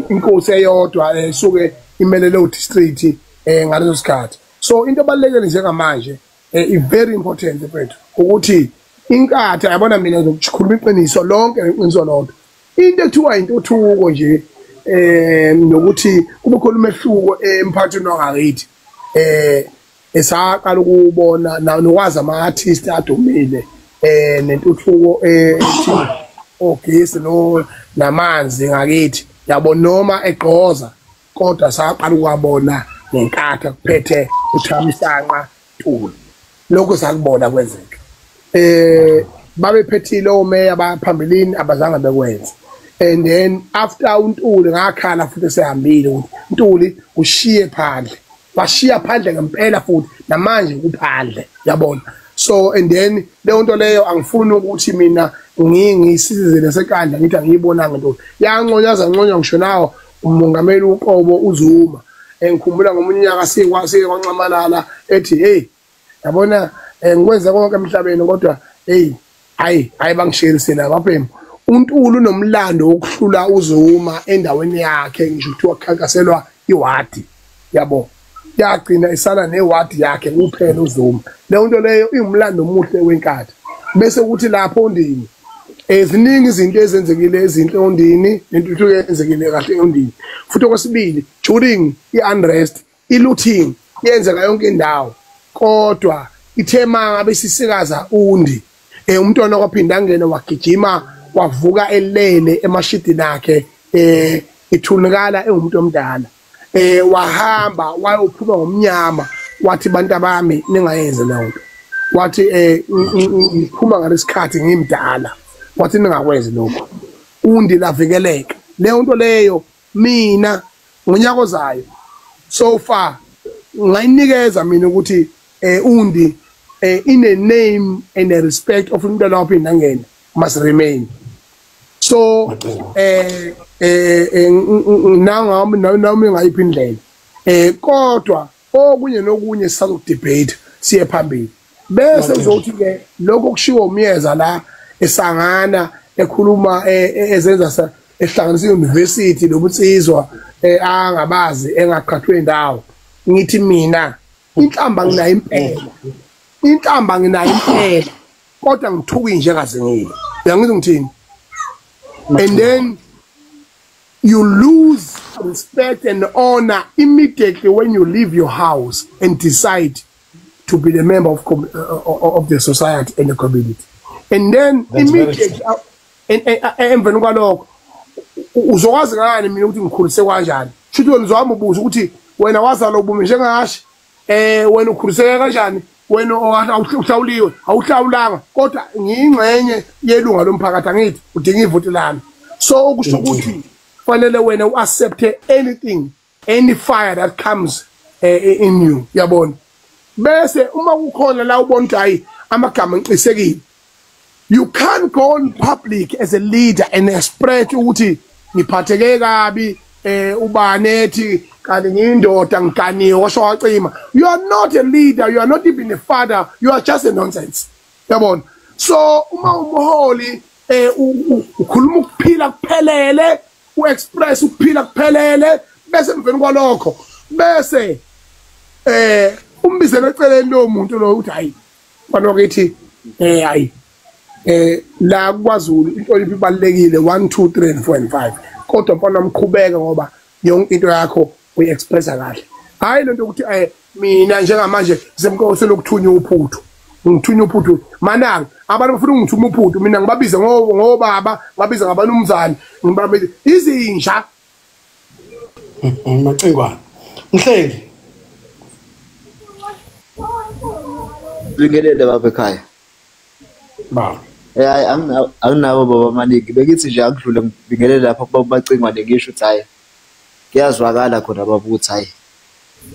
inkosi eyodwa esuke imele leyo district ngaleso sikhathi. So into ebalekile njengamanje is very important mfethu ukuthi inkatha yabona mina ngokukhuluma iqiniso lonke iqiniso lonke into ekuthiwa intuthuko nje nokuthi kube khona umehluko emphakathini wangakithi esaqala ukubona nokwazi ama-artist adumile nentuthuko ogesi namanzi ngakithi yabo noma egqoza kodwa saqala ukwabona nenkatha kuphethe uThamisanqa Ntuli. Lokho sakubona kwenzeka babephethile omeya baphambilini abazange bekwenza. And then after uNtuli ngakhala futhi sehambile ukuthi Ntuli ushiye phandle washiya phandle ngempela futhi namanje kuphandle yabona. So and then leyo nto leyo angifuni ukuthi mina ngiyisize lesekandla ngithi angiyibonanga into yanconyaza nconya ngisho nawo umongameli uqobo uZuma engikhumbula ngomunye unyaka sikwase kwancamalala ethi hey yabona ngikwenza konke emhlabeni kodwa hey hayi bangishiyerisele abaphembu uNtulu nomlando wokuhlula uZuma endaweni yakhe ngisho ukuthi wakhankaselwa iwadi yabo yagcina isala newadi yakhe kuphela uZuma leyo nto leyo ingumlando omuhle wenkatha bese ukuthi lapho ondini eziningi izinto ezenzekile ezinhle ondini nentuthuko ezenzekile kahle ondini futhi okwesibili during iunrest ilooting yenzeka yonke indawo kodwa ithema ngabe sisikaza undi umntwana kwaphinda angena wagijima wavuka elele emashidini akhe ithunikala engumuntu omdala wahamba wayophuma ngomnyama wathi bantu bami ningayenze leyo nto wathi ngiphuma ngalesikhathi ngimdala wathi ningakwenzi lokho undi lavikeleka leyo nto leyo mina ngonyaka ozayo so far ngayinikeza mina ukuthi undi in a name and a respect of umntwana waphinda ngena must remain so nami ngayiphi indlela kodwa okunye nokunye sisazodebate siye phambili bese uzothi ke lokho kushiwo umyeza la esangana ekhuluma ezenza ehlanganisa iuniversity lobutsizwa angabazi engaqhathwe indawo ngithi mina inhlamba nginayo impela kodwa ngithuki nje kazengile uyangizwa ngithini and then you lose respect and honor immediately when you leave your house and decide to be the member of the society and the community. And then immediately emveni kwalokho uzokwazi ngani mina ukuthi ngikhulise kanjani futhi wena uzwami ubuza ukuthi wena wazala ubume njengashi wena ukhuliseke kanjani wena uhlawuliwe awuhlawulanga kodwa ngiyingxenye yelunga lomphakathi angithi udinga ivoti lami so okusho ukuthi fanele wena uaccept anything any fire that comes in you yabona bese uma kukhona la ubona ukuthi hayi amagama ngiqisekile you can't go on public as a leader and express ukuthi ngiphatheke kabi ubanethi kanti ngiyindoda ngiganiwe washo wacima you are not a leader you are not even a father you are just a nonsense yabona so uma umholi ukhuluma ukuphila kuphelele uexpress ukuphila kuphelele bese emveni kwalokho bese umbizela eceleni lo muntu lo uthi hayi banokithi hayi la kwaZulu inhlonipho ibalekile 1 2 3 and 4 and 5 kodwa mfana mqhubeka ngoba yonke into yakho uyiexpressa kahle hayi lento ukuthi mina njengamanje semkose lokuthunya uphuthu ngithunya uphuthu mananga abantu bafuna ngithunya uphuthu mina ngibabiza ngobaba ngabiza ngabanumzane ngibabiza izinja
macingwana mhleli
Bingelele baba ekhaya.
ba
Hayi anginawo baba maniki bekithi nje akudlule ngibingelele lapha kuba bacingwane ngisho ukuthi hayi kuyazwakala khona baba ukuthi hayi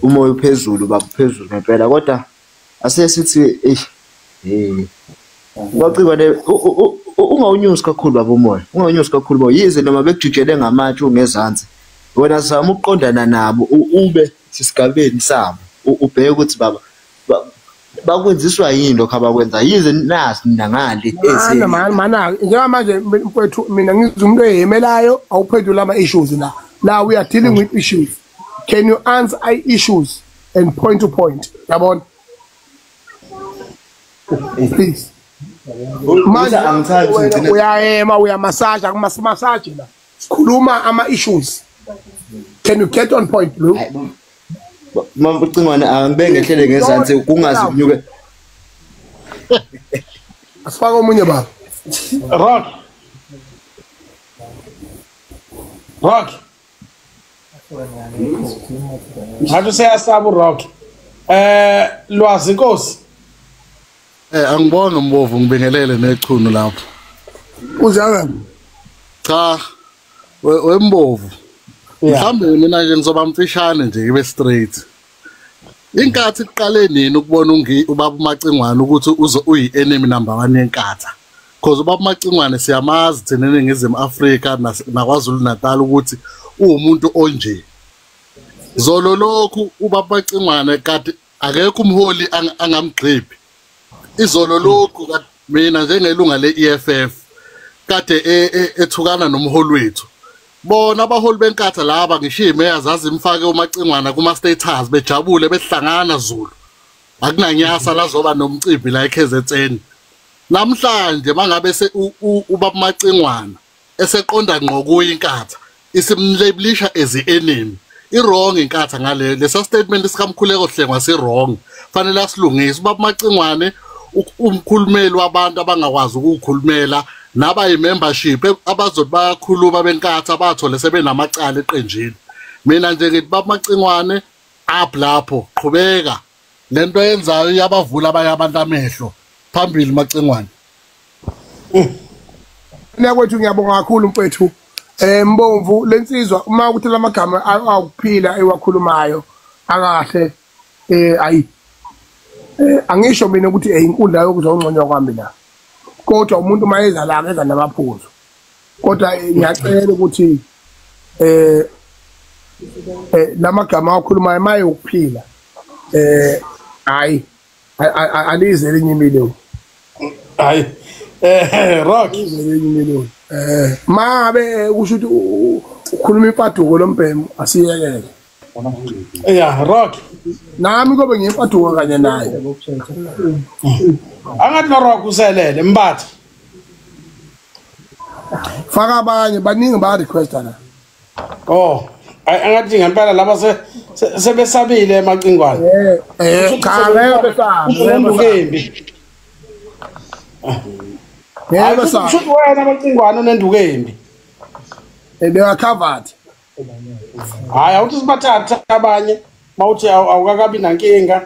umoya uphezulu baba phezulu ngempela kodwa asesithi bacingwane ungawunyusi kakhulu baba umoya ungawunyusi kakhulu bo yize noma bekujijele ngamatshe ungezansi wena zama ukuqondana nabo ube sisigabeni sabo ubheke ukuthi baba bakwenziswa yini lokho abakwenza yize nasi nangale
mana njengamanje mfowethu mina ngizwe umuntu ehemelayo awuphendula ama issues la we are dealing with issues can you answer issues and point to point yabona please manje angithandi uyahema uyamassage kumassage la sikhuluma ama issues can you get on point bro
mama ucingwane angibenge ngehlele ngezansi kungazi kunyuke
asifaka omunye baba
rock ngathi seyasaba urock lwazi inkosi
angibona umbovu ngibingelele nechunu lapho
uzaka
cha wembovu mhlambe mina nje ngizoba mfishane nje ibe straight Inkathi iqale nini ukubona ubaba uMacingwane ukuthi uyi-enemy number 1 yenkatha? Because ubaba uMacingwane siyamazi thina eNingizimu Afrika naKwaZulu Natal ukuthi uwumuntu onje. Zolo lokhu ubaba uMacingwane kade akekho umholi angamgxiphi. Izolo lokhu mina njengelunga le-EFF kade ethukana nomholi wethu. Bona abaholi benkatha laba ngisho imeya zazi imfake uMacingwane kuma status bejabule behlangana Zulu. Akunanyasa lazoba nomcimbi la eKZN. Namhlanje mangabe ubaba uMacingwane eseqonda ngqo kuye inkatha isimlabelisha as enemy. I-wrong inkatha ngale lesa statement sikamkhuleko Hlengwa si-wrong. Fanele asilungise ubaba uMacingwane umkhulumeli wabantu abangakwazi ukukhulumela naba i-membership abazothi bayakhuluma benkatha abathole sebenamacala eqenjini. Mina nje ngithi baba uMacingwane up lapho qhubeka lento yenzayo yabavula abanye abantu amehlo phambili Macingwane.
Nakwethu ngiyabonga kakhulu mfethu. Mbomvu lensizwa uma ukuthi lamagama akuphila ewakhulumayo akahle ayi angisho mina ukuthi inkundla yokuzwa ungconywa kwami la. Kodwa umuntu mayeza la ngeza namaphuzu. Kodwa ngiyacela ukuthi lamagama akhulumayo maye ukuphila hayi alize lenye imilo
hayi Rock
lenye imilo mabe kusho ukuthi ukhuluma impaduko lombhemu asiyekele
yeah Rock
nami kobe ngimpaduko kanye naye
angathi no Rock uselele mbatha
faka abanye baningi ba requesta la
oh angathi ngempela laba sebesabile eMacingwane
cha ngeke besaba
yebo sa shuthi wena Macingwane unenduku embi
they are covered
hayi awuthi sibathatha abanye mawuthi awukakabi nankinga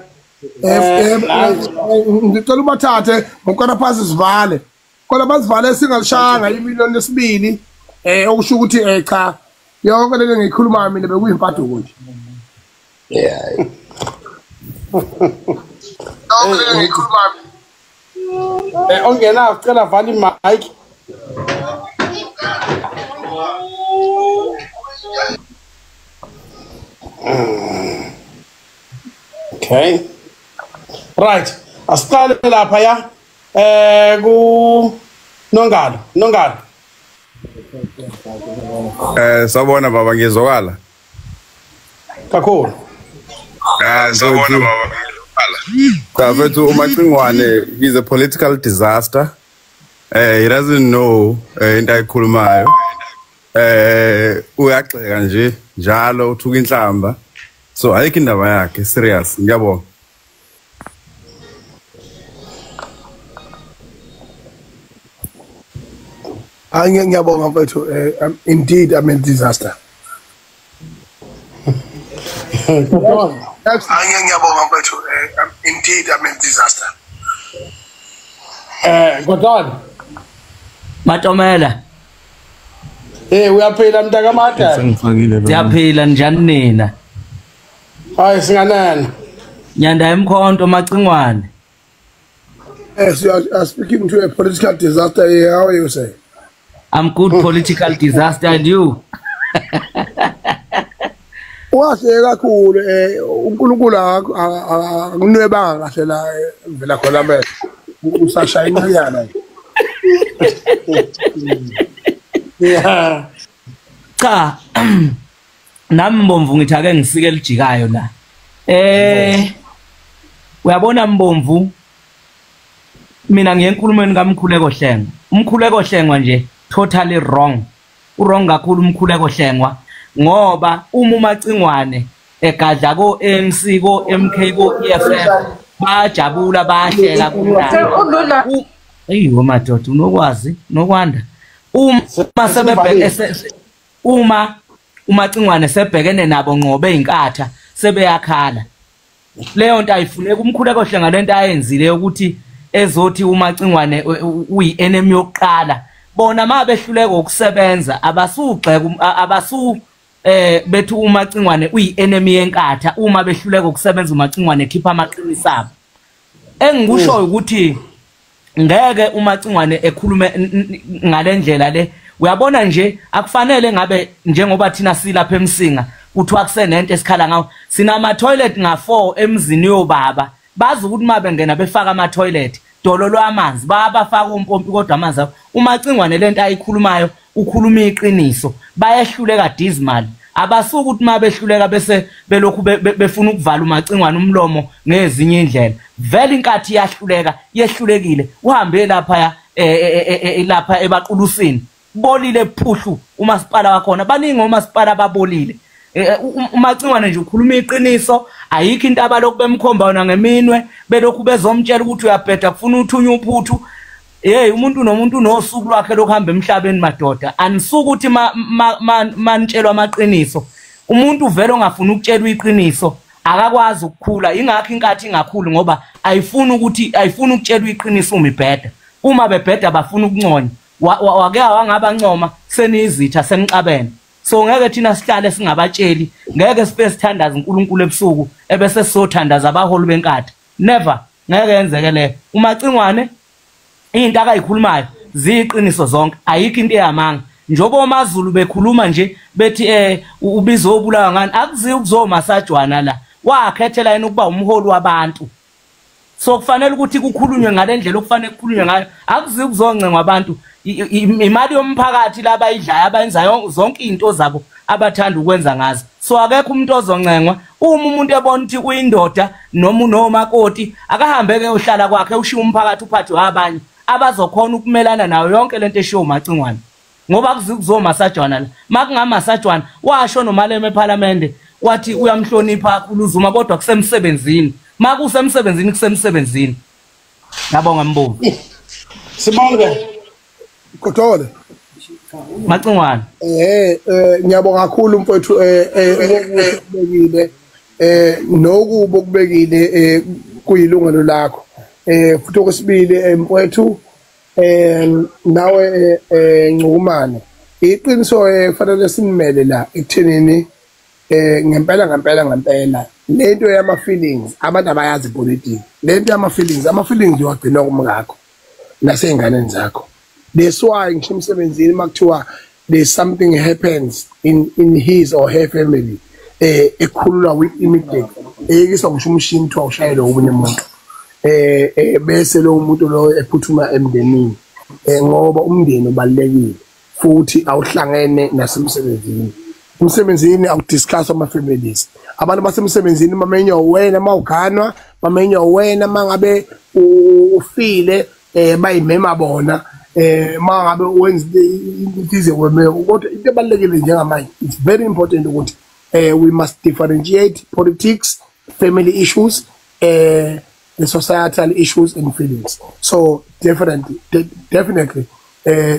ngicela ubathathe ngokona phasi sivale kodwa basivale singalishanga imiliyoni lesibili okusho ukuthi cha yonke lento ngikhuluma mina bekuyimpaduko nje yeah yonke lento ngikhuluma
ongena ucela vali mic okay right asiqale lapha ya ku Nongalo
Sawubona baba ngizokala
kakhulu
sawubona baba ngizokala mfethu uMacingwane he's a political disaster he doesn't know into ayikhulumayo uyagxeka nje njalo uthuka inhlamba so ayikho indaba yakhe serious ngiyabonga
ngiyabonga mfethu indeed I'm a disaster ngiyabonga mfethu indeed I'm a disaster
Godon
Matomela
uyaphila mntaka Mada
siyaphila njani nina
hayi singanana
Nyanda emkhonto Macingwane
yes you are speaking to a political disaster here how are you say
I'm good political disaster and you
wahle kakhulu uNkulunkulu akunwebanga kahle la vela khona manje usashaya inyana
yeah
cha nami Mbomvu ngithi ake ngifike elijikayo la uyabona Mbomvu mina ngiyenkulumeni kaMkhuleko Hlengwa uMkhuleko Hlengwa nje totally wrong wrong kakhulu uMkhuleko Hlengwa ngoba uma uMacingwane egadla ko ANC ko MK ko EFF bajabula bahleka kumntana ayiwo madoda unokwazi nokwanda uma sebebheke uma uMacingwane sebhekene nabo ngqobe inkatha sebeyakhala leyo nto ayifuneka uMkhuleko Hlengwa lento ayenzile ukuthi ezothi uMacingwane uyi-enemy yokuqala bona mabehluleka ukusebenza abasugxeka bethu uMacingwane uyi-enemy yenkatha uma behluleka ukusebenza uMacingwane ekhipha amaqiniso abo. Engikusho ukuthi ngeke uMacingwane ekhulume ngalendlela le. Uyabona nje akufanele ngabe njengoba thina silapha eMsinga kuthiwa kusenento esikhala ngawo sinama toilet nga4 emzini yobaba bazi ukuthi mabengena befaka ama toilet dolo lwamanzi babafaka umpompi kodwa amanzi uMacingwane lento ayikhulumayo ukhuluma iqiniso bayehluleka dismal abasuka ukuthi mabehluleka bese belokhu befuna ukuvala uMacingwane umlomo ngezinye indlela vele inkathi yahluleka yehlulekile uhambe lapha lapha ebaqulusini bolile phuhlu umasipala wakhona baningi omasipala babolile uMacingwane nje ukhuluma iqiniso ayikho into abalokhu bemkhomba yona ngeminwe belokhu bezomtshela ukuthi uyabheda kufuna uthunya uphuthu umuntu nomuntu nosuku lwakhe lokuhamba emhlabeni madoda anisuka ukuthi manitshelwa amaqiniso umuntu vele ongafuna ukutshelwa iqiniso akakwazi ukukhula ingakho inkathi ingakhulu ngoba ayifuni ukutshelwa iqiniso uma ibheda uma bebheda bafuna ukunconywa wake wangabancoma senizitha semcabene so ngeke thina sihlale singabatsheli ngeke sife sithandaza uNkulunkulu ebusuku ebese sisothandaza abaholi benkatha never ngeke yenzeke le uMacingwane into akayikhulumayo ziqiniso zonke ayikho into eyamanga njoba omaZulu bekhuluma nje bethi ubizobulawa ngani akuziyo kuzomasajwana la wakhethela yena ukuba umholi wabantu so kufanele ukuthi kukhulunywe ngalendlela okufanele kukhulunywe ngayo akuziyo kuzongcengwa abantu imali yomphakathi laba idlayo abenza zonke izinto zabo abathanda ukwenza ngazo so akekho umuntu ozoncengwa uma umuntu ebona ukuthi uyindoda noma unomakoti akahambeke uhlala kwakhe ushiya umphakathi uphathwe abanye abazokhona ukumelana nayo yonke lento eshiwo uMacingwane ngoba kuzomasajwana la makungamasajwana washo nomaleme eParliament wathi uyamhlonipha kakhulu uZuma kodwa kusemsebenzini makusemsebenzini kusemsebenzini ngabonga Mbongi
Sibonge
Kotole
Macingwane
ngiyabonga kakhulu mfowethu ukubekile nokubo kubekile kuyilungelo lakho futhi okwesibili mfowethu nawe Ncukumane iqiniso kufanele simele la ekuthenini ngempela lento yama feelings abantu abayazi politics lento yama feelings yogcina kumngakho nasenganeni zakho that's why ngisho emsebenzini makuthiwa there's something happens in his or her family ekhulula with immediate ekiswa ngisho umshini thiwa ushayele obunye umuntu bese lo muntu lo ephuthuma emndenini ngoba umndeni ubalekile futhi awuhlangene nasemsebenzini umsebenzini awudiscuss ama families abantu basemsebenzini bamenya wena mawuganwa bamenya wena mangabe ufile bayimema bona mangabe wenza izize kweme kodwa into ebalekile njengamanje it's very important ukuthi we must differentiate politics family issues the societal issues and feelings so definitely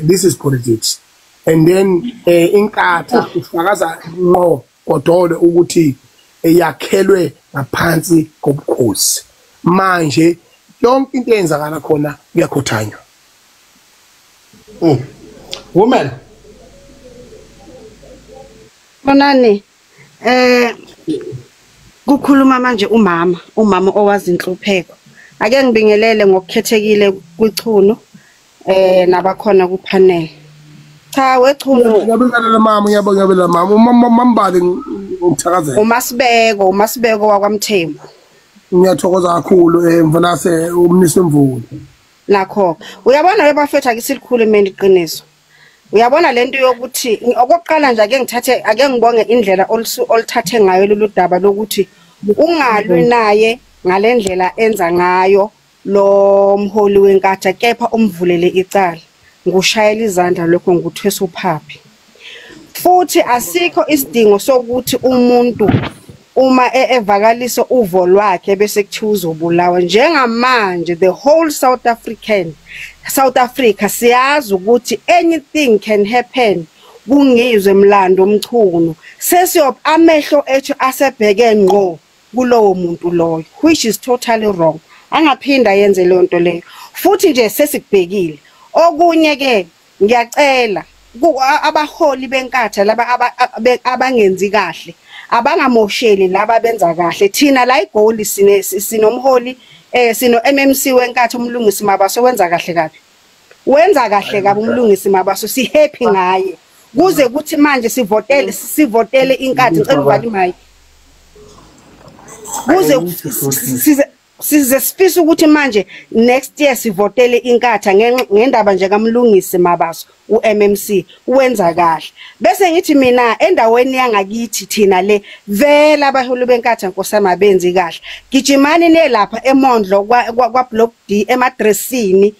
this is politics and then inkatha ufakaza ngo kodole ukuthi yakhelwe ngaphansi kobukhosi manje yonke into eyenzakala khona kuyakhothanywa
woman
Bonani kukhuluma manje umama owazi inhlupheko ake ngibingelele ngokukhethekile kwichuno nabakhona ku panel cha wechuno
ngiyabingelela mama ngiyabingelela mama mambali ngithakazela
uMasibeko wakwaMthembu
ngiyathokoza kakhulu mvanase umnisi Mvula
nakho uyabona webafetha kisilikhulu imeni iqiniso uyabona lento yokuthi okokuqala nje ake ngibonge indlela olithathe ngayo lolu daba lokuthi ungalwe naye ngalendlela enza ngayo lo mholi wenkatha kepha umvulele icala ngushayela izandla lokho nguthwesa uphaphi futhi asikho isidingo sokuthi umuntu uma evakalisa uvo lwakhe bese kuthiwa uzobulawa njengamanje the whole South Africa siyazi ukuthi anything can happen kungizwe emlando omchuno sesiyob amehlo ethu asebheke ngqo kulowo muntu loyo which is totally wrong angaphinda yenze le nto leyo futhi nje sesikubhekile okunye ke ngiyacela abaholi benkatha laba abangenzi kahle abangamosheli laba benza kahle. Thina la iGoli sinomholi sino MMC wenkatha umlungisi Mabaso wenza kahle kabi. Wenza kahle kabi umlungisi Mabaso, si happy ngaye. Kuze kuthi manje sivotele inkatha ngicela uvali mayi. Kuze size sifisa ukuthi manje next year sivotele inkatha ngendaba nje kaMlungisi Mabaso uMMC wenza kahle. Bese ngithi mina endaweni yangakithi thina le vela abaholi benkatha Nkosama benzi kahle. Gijimani nelapha eMondlo kwa Block D emadressini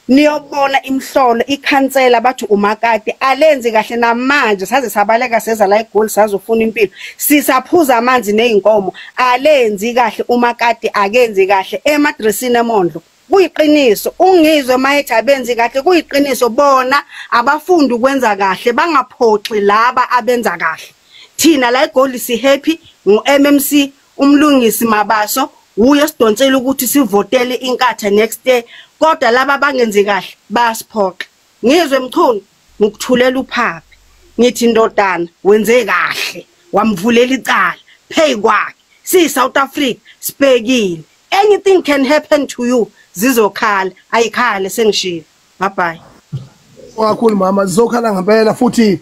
niyobona imhlolo ikhansela bathi umakati alenzi kahle namanje saze sabaleka seza la iGoli sazofuna impilo sisaphuza amanzi nezinkomo alenzi kahle umakati akenzi kahle emadressini eMondlo. Kuyiqiniso ungizwe mayethi abenzi kahle kuyiqiniso bona abafundi ukwenza kahle bangaphoxi laba abenza kahle. Thina la iGoli si happy ngoMMC umlungisi Mabaso uye sidonsela ukuthi sivotele inkatha next day kodwa laba bangenzi kahle basiphoqa. Ngizwe Mchunu ngikuthulela uphaphi ngithi ndodana wenze kahle wamvulela icala pay kwakhe si South Africa sibhekile anything can happen to you zizokhala ayikhale sengishilo bye bye.
Kakhulu mama zizokhala ngempela futhi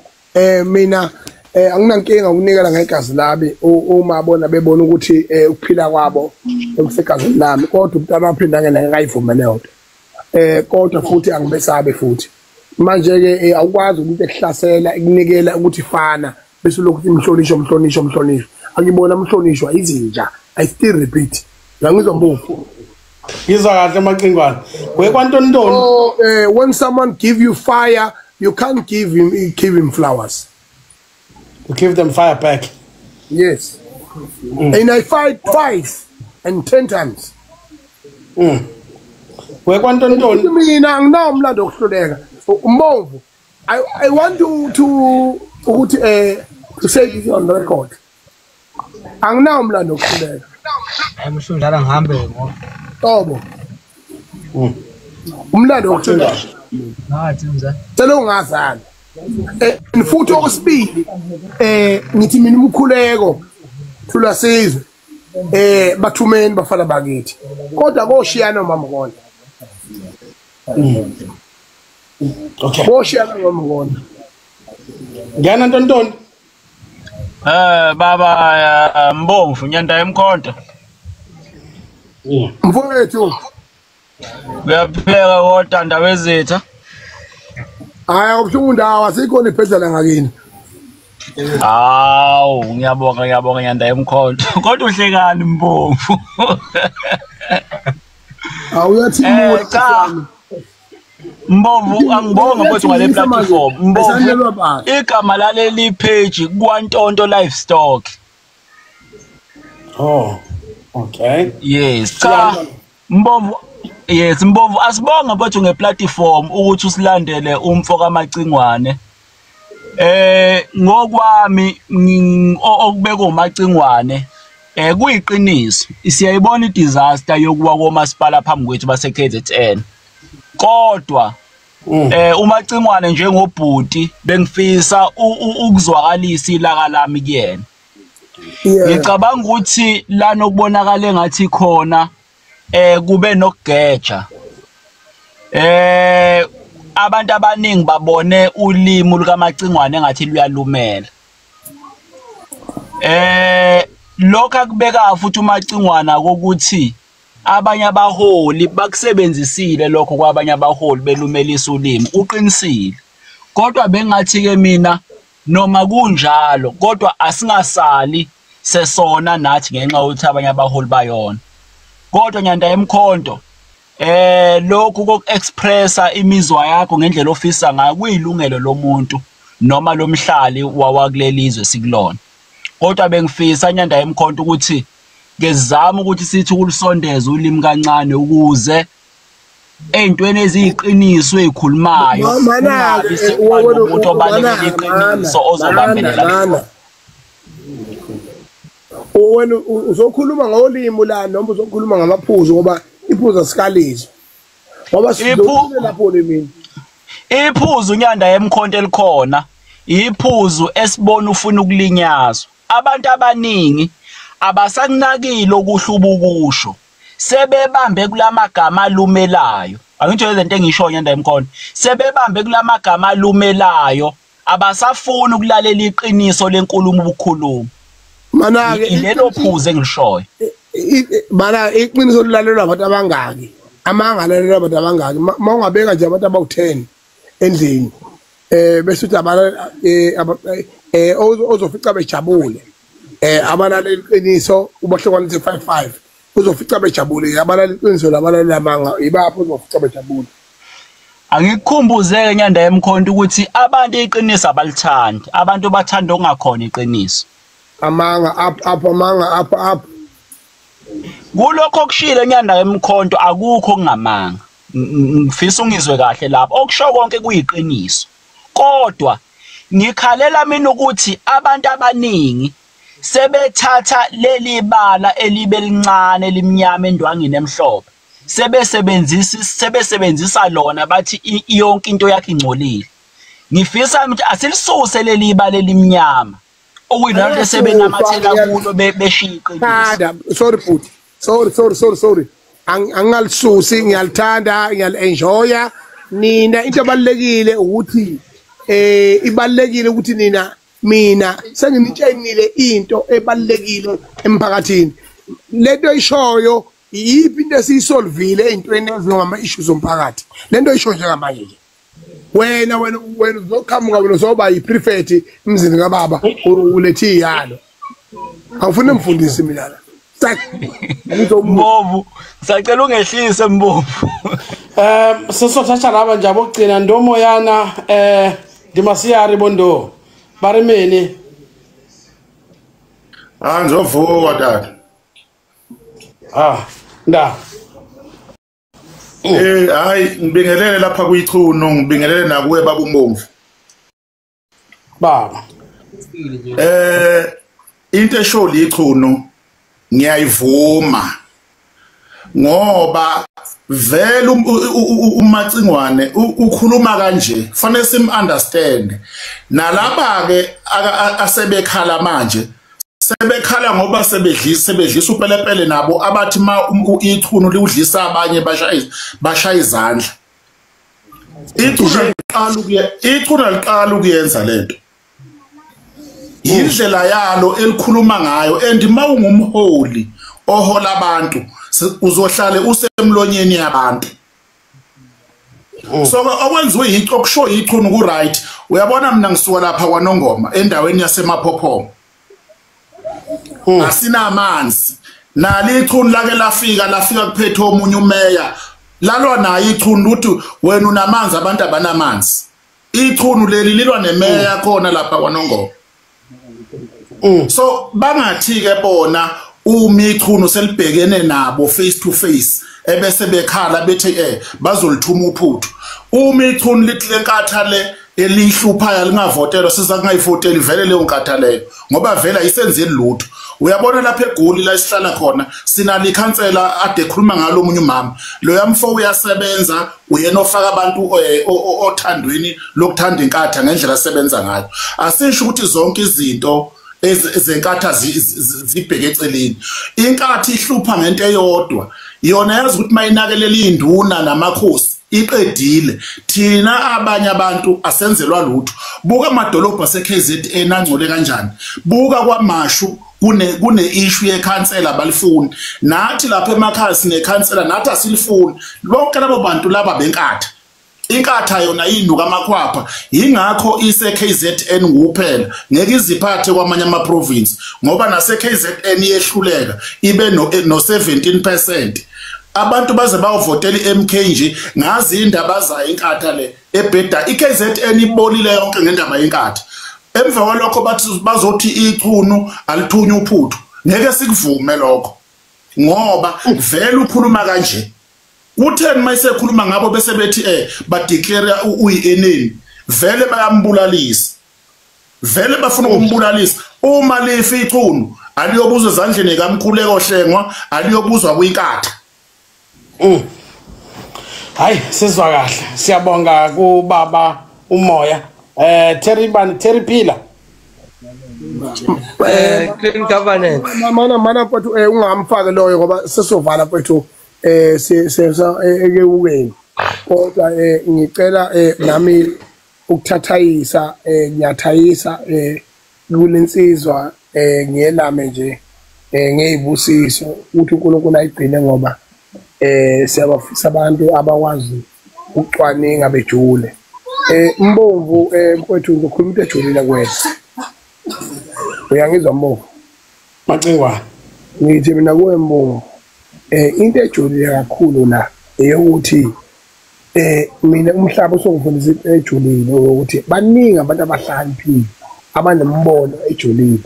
mina anginankinga ukunikela ngegazi lami uma bona bebona ukuthi ukuphila kwabo ekusegazini lami kodwa umntana waphinda ngeke ngayivumele yonke kodwa futhi angibesabe futhi manje ke awukwazi ukuthi ekuhlasela ekunikela ukuthi fana bese lokhu imhlonisho akibona umhlonishwa izinja I still repeat ngizombufu
izwa kahle amaqingwana kwekwantontoni
when someone give you fire you can't give him flowers.
You give them fire back.
Yes. And I fight twice and 10 times.
Wekwantontoni
mina nginomlando okuhluleka. Umbongo. I want to say this on record. Anginomlando okuhluleka.
Ayimsho njalo ngihambe ngo.
Tobo. Umlando okuhluleka.
Nathi mza.
Cela ungazana. Futhi okusibili ngithi mina umkhuleko thula sizwe bathumeni bafana bakithi kodwa koshiyana mama kona
okay
koshiyana mama kona
ngiyana ntontoni
baba Mbongu Nyanda eMkhonto
mfowethu
uyapheka kodwa ndaba ezitha
hayi ubhlungu ndawo asikho niphezela ngakini
hawu ngiyabonga Nyanda eMkhonto kodwa uhlekani Mbongu
awuyathi
cha Mbongu angibonga mfowethu ngale platform Mbongu igama laleli page kwaNtonto Livestock.
Oh okay
yes cha Mbongu yes Mbongu asibonga mfowethu ngeplatform ukuthi usilandele umfo kaMacingwane ngokwami okubeka uMacingwane kuyiqiniso siyayibona idisaster yokuwa komasipala phambi kwethu base KZN kodwa uMacingwane njengobhuti bengifisa ukuzwakalisa ilaka lami kuyena ngicabanga ukuthi lana okubonakala ngathi khona kube nokugeja abantu abaningi babone ulimi lukaMacingwane engathi luyalumela lokho akubeka futhi uMacingwane kokuthi abanye abaholi bakusebenzisile lokho kwabanye abaholi belumelisa ulimi uqinisile kodwa bengathi ke mina noma kunjalo kodwa asingasali sesona nathi ngenxa yokuthi abanye abaholi bayona kodwa Nyanda eMkhonto lokhu kokuexpressa imizwa yakho ngendlela ofisa ngayo kuyilungelo lomuntu noma lomhlali wakulelizwe sikulona kodwa bengifisa Nyanda eMkhonto ukuthi ngezama ukuthi sithi ukulisondeza ulimi kancane ukuze ezintweni eziyiqiniso ezikhulumayo kungabi sekumuntu obalekela iqiniso ozobambelela
wena uzokhuluma ngolimi la noma uzokhuluma ngamaphuzu ngoba iphuzu asikalizwe ngoba sizokhuluma lapho lemini
iphuzu unyanda yemkhonto elikhona iphuzu esibona ufuna ukulinyazwa. Abantu abaningi abasakunakile okuhluba ukusho, sebebambe kulamagama alumelayo. Angitsho izinto engisho nyanda yemkhonto, sebebambe kulamagama alumelayo, abasafuni ukulalela iqiniso lenkulumo ubukhuluma.
Mana ke
ilelo phuzu engilishoyo.
Mana iqiniso lilalelwa abantu abangaki, amangalalelwa abantu abangaki. Mawungabeka nje abantu abawu10 endlini bese uthi abala ozofica bejabule abalale iqiniso ubahlokanise 55 uzofica bejabule abalale iqiniso labalale amanga ibapho uzofica bejabule.
Angikukhumbuzeke nyanda yemkhonto ukuthi abantu iqiniso abalithandi, abantu bathanda ongakhona iqiniso.
Amanga up
kulokho okushilo nyanda yemkhonto akukho kungamanga. Ngifisa ungizwe kahle lapho okusho konke kuyiqiniso, kodwa ngikhalela mina ukuthi abantu abaningi sebethatha leli bala elibe lincane elimnyama endwangini emhlophe sebesebenzisa lona bathi yonke into yakhe ingcolile. Ngifisa ukuthi asilisuse leli bala elimnyama okuyilona sebenamathela kulo beshiqe.
Sorry futhi, sorry angalisusi, ngiyalithanda, ngiyal-enjoya nina. Into abalekile ukuthi ibalekile ukuthi mina senginitshenile into ebalekile emphakathini. Lento ayishoyo yipi into esiyisolvile ezintweni ezingama issues omphakathi. Lento ayisho njengamanje nje. Wena uzoqhamuka wena uzoba yiprefect emzini kababa ulethi yalo. Awufuni umfundisi mina la.
Mbovu sacela ungehlise Mbovu.
Sesothatha laba nje abogcina Ndomoyana Ndimasiyari Bondo barimeni.
Ngizovuka tata.
Nda.
Hayi ngibingelele lapha kuyichuno, ngibingelele nakuwe baba uMovu.
Baba.
Into esho lichuno ngiyayivuma ngoba vele uMacingwane ukhuluma kanje, fanele sim understand. Nalaba ke asebekhala manje sebekhala ngoba sebedlisa upelepele nabo abathi ichunu liudlisa abanye bashaya izandla. Ichunu liqala ukuyenza lento, indlela yalo elikhuluma ngayo, and mawungumholi ohola abantu uzohlale usemlonyeni yabantu. So okwenziwe into okusho ichunu ku right. Uyabona mina ngisuka lapha kwaNongoma endaweni yaseMaphopho, asina amanzi, nali ichunu lake lafika kuphethe omunye umeya lalwa nayo ichunu ukuthi wena unamanzi abantu abanamanzi. Ichunu leli lilwa nemeya khona lapha kwaNongoma. So bangathi ke bona ichunu selibhekene nabo face to face ebese bekhala bethi bazolithuma uphuthu. Ichunu lithi lenkatha le elihluphayo lingavotelwa siza kungayivoteli vele leyo nkatha leyo ngoba vele ayisenzeli lutho. Uyabona lapha eGoli la isihlala khona sinali ikhansela ade khuluma ngalo omunye umama lo yamfo uyasebenza uyena ofaka abantu othandweni lokuthanda inkatha ngendlela asebenza ngayo. Asisho ukuthi zonke izinto ezenkatha zibheke eceleni. Inkatha ihlupha ngento eyodwa, yona yazi ukuthi mayinakelela induna namakhosi iqedile. Thina abanye abantu asenzelwa lutho. Buka amadolobha aseKZN angcole kanjani, buka kwaMashu kune issue yekhansela abalifuni. Nathi lapha emakhaya sine khansela nathi asilifuni. Bonke labo bantu laba benkatha. Inkatha yona inuka amakhwapha, ingakho iseKZN kuphela, ngeke iziphathe kwamanye ama province ngoba naseKZN yehluleka ibe no 17%. Abantu baze bawovotela iMK nje ngazi indaba zayo inkatha le ebheda. iKZN ibolile yonke ngendaba yenkatha. Emva kwalokho bathi bazothi ichunu alithunya uphuthu. Ngeke sikuvume lokho ngoba vele ukhuluma kanje. Utheni mayisekhuluma ngabo bese bethi badeclare uyi-enemy, vele bayambulalisa, vele bafuna ukumbulalisa. Uma lifi ichunu aliyobuzwa ezandleni kaMkhuleko Hlengwa, aliyobuzwa kwinkatha.
Hayi sizwa kahle. Siyabonga kubaba umoya. Terry Phila.
Clean governance.
Mana mfowethu ungamfaka loyo ngoba sesovala mfowethu sesa ekewukeni. Kodwa ngicela nami ukuthathayisa ngiyathayisa kulensizwa ngiyelame nje ngezibusiso ukuthi uNkulunkulu ayigcine ngoba siyabafisa abantu abakwazi ukucwaninga bejule. Mbonvu mfowethu ngikhuluma into ejulile kuwena. Uyangizwa Mbonvu?
Macingwane.
Ngithi mina kuwe Mbonvu into ejulile kakhulu la eyokuthi mina umhlaba usongifundisa ejulile ukuthi baningi abantu abahlaniphile abanembono ejulile.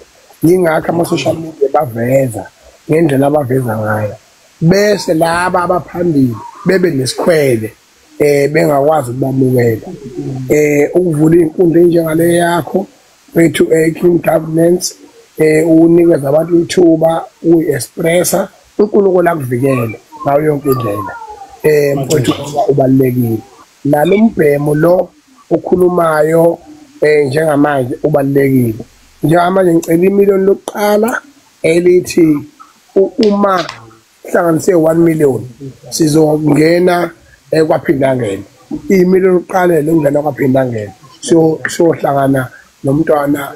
Yingakho ama-social media baveza ngendlela abaveza ngayo bese laba abaphambili bebe nesikhwele bengakwazi ukubamukela ukuvula inkundla enjengale yakho wethu clean governance unikeza abantu ithuba uyi-expressa uNkulunkulu akuvikele ngayo yonke indlela mfowethu ubalekile nalo mbhemo lo okhulumayo njengamanje ubalekile njengamanje ngicela imiliyoni lokuqala elithi uma hlanganise 1 million sizongena kwaphindangena imiliyoni lokuqala lengena kwaphindangena sohlangana nomntwana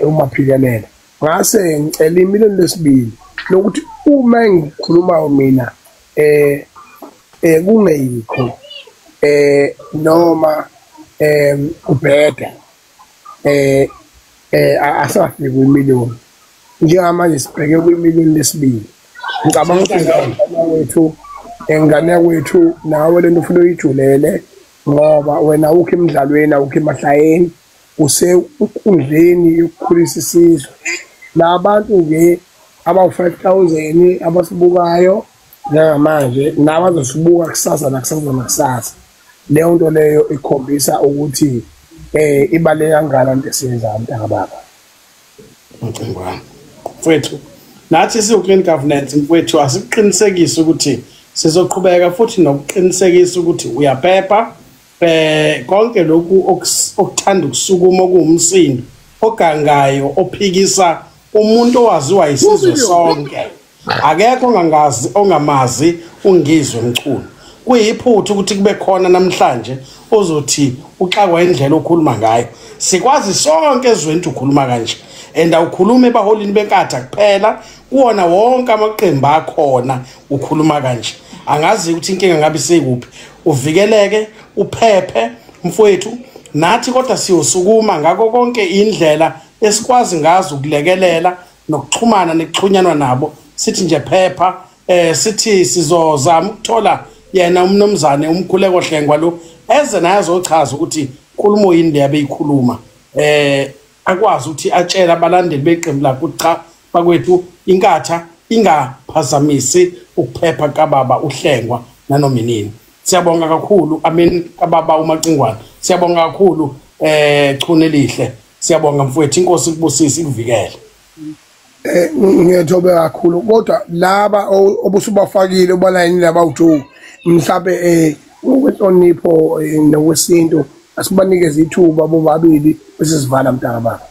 umaphikelele ngase ngicela imiliyoni lesibili lokuthi uma ngikhuluma mina kungeyikho noma ubheda asafiki kwimiliyoni njengamanje sibheke kwimiliyoni lesibili ngicabanga ukuthi engane wethu nawe lento ufuna uyijulele ngoba wena ukho emidlalweni awukho emahlayeni usenkundleni yokukhulisa isizwe labantu nje abawu-5,000 abasibukayo njengamanje nabazosibuka kusasa nakusasa leyo nto leyo ikhombisa ukuthi ibaluleke kangaka into esiyenzayo mntaka baba.
Macingwane mfowethu nathi siwu-clean governance mfowethu asikuqinisekise ukuthi sizoqhubeka futhi nokuqinisekisa ukuthi uyaphepha konke lokhu okuthanda ukusukuma okuwumsindo ogangayo ophikisa umuntu owaziwa isizwe sonke akekho ongamazi ungizwe mculo kuyiphutha ukuthi kube khona namhlanje ozothi uxakwa indlela okhuluma ngayo sikwazi sonke ezweni ukhuluma kanje and awukhuluma ebaholini benkatha kuphela kuwona wonke amaqembu akhona ukhuluma kanje angazi ukuthi inkinga ngabe sekuphi uvikeleke uphephe mfowethu nathi kodwa siyosukuma ngako konke indlela esikwazi ngazo ukulekelela nokuxhumana nekuxhunyanwa nabo sithi nje phepha sithi sizozama ukuthola yena umnomzane umkhuleko hlengwa lo eze naye azochaza ukuthi khulumo yini leyabe ikhuluma akwazi ukuthi atshela abalandeli beqembu lakhe ukuthi cha bakwethu inkatha ingaphazamisi ukuphepha kababa uhlengwa nanoma inini. Siyabonga kakhulu kababa uMacingwane. Siyabonga kakhulu Chune Lihle. Siyabonga mfowethu inkosi ikubusise ikuvikele.
Ngiyathoba kakhulu kodwa laba obusubafakile obalayini laba u2 mhlawumbe ukwenhlonipho nokwesintu asibanikeze ithuba bobabili bese sivala mntaka baba.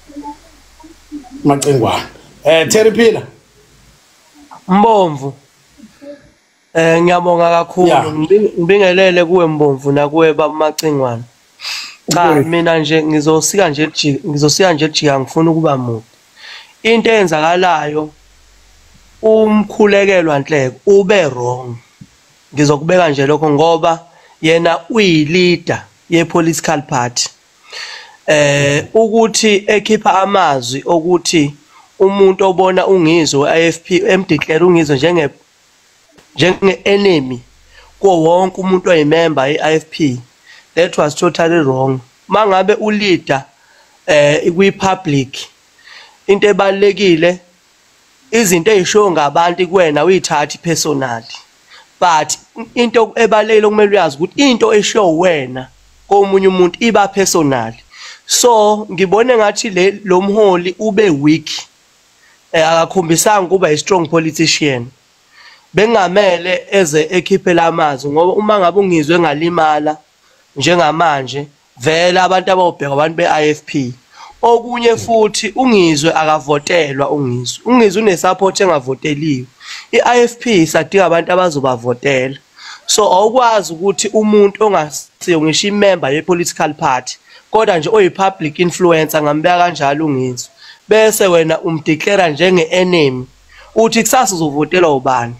Macingwane. Terry Phila.
Mbomvu. Ngiyabonga kakhulu. Ngibingelele kuwe Mbomvu nakuwe baba Macingwane. Cha mina nje ngizosika nje ejika ngifuna ukuba mude. Into eyenzakalayo umkhulekelwa Nhleko ube wrong. Ngizokubeka nje lokho ngoba yena uyi-leader ye-political party. Ukuthi ekhipha amazwi okuthi umuntu obona ungizwe we-IFP emdeclare ungizwe njenge-enemy kuwo wonke umuntu oyimember ye-IFP. That was totally wrong. Mangabe uleader kwi-public into ebalekile izinto ezisho ngabantu kuwena uyithathi personally but into ebalekile okumele uyazi ukuthi into esho wena komunye umuntu iba personally. So ngibone ngathi lo mholi ube weak akakhombisanga kuba a strong politician bengamele eze ekhiphela amazwi ngoba uma ngabe ungizwe ngalimala njengamanje vele abantu abawubheka abantu be-IFP. Okunye futhi ungizwe akavotelwa ungizwe unesupport engavoteliwe. I-IFP sadinga abantu abazobavotela. So awukwazi ukuthi umuntu ongasiyo ngisho imember ye-political party kodwa nje oyi-public influencer ngambeka kanjalo ungizwe. Bese wena umdeclare njenge-enemy uthi kusasa uzovotelwa ubani.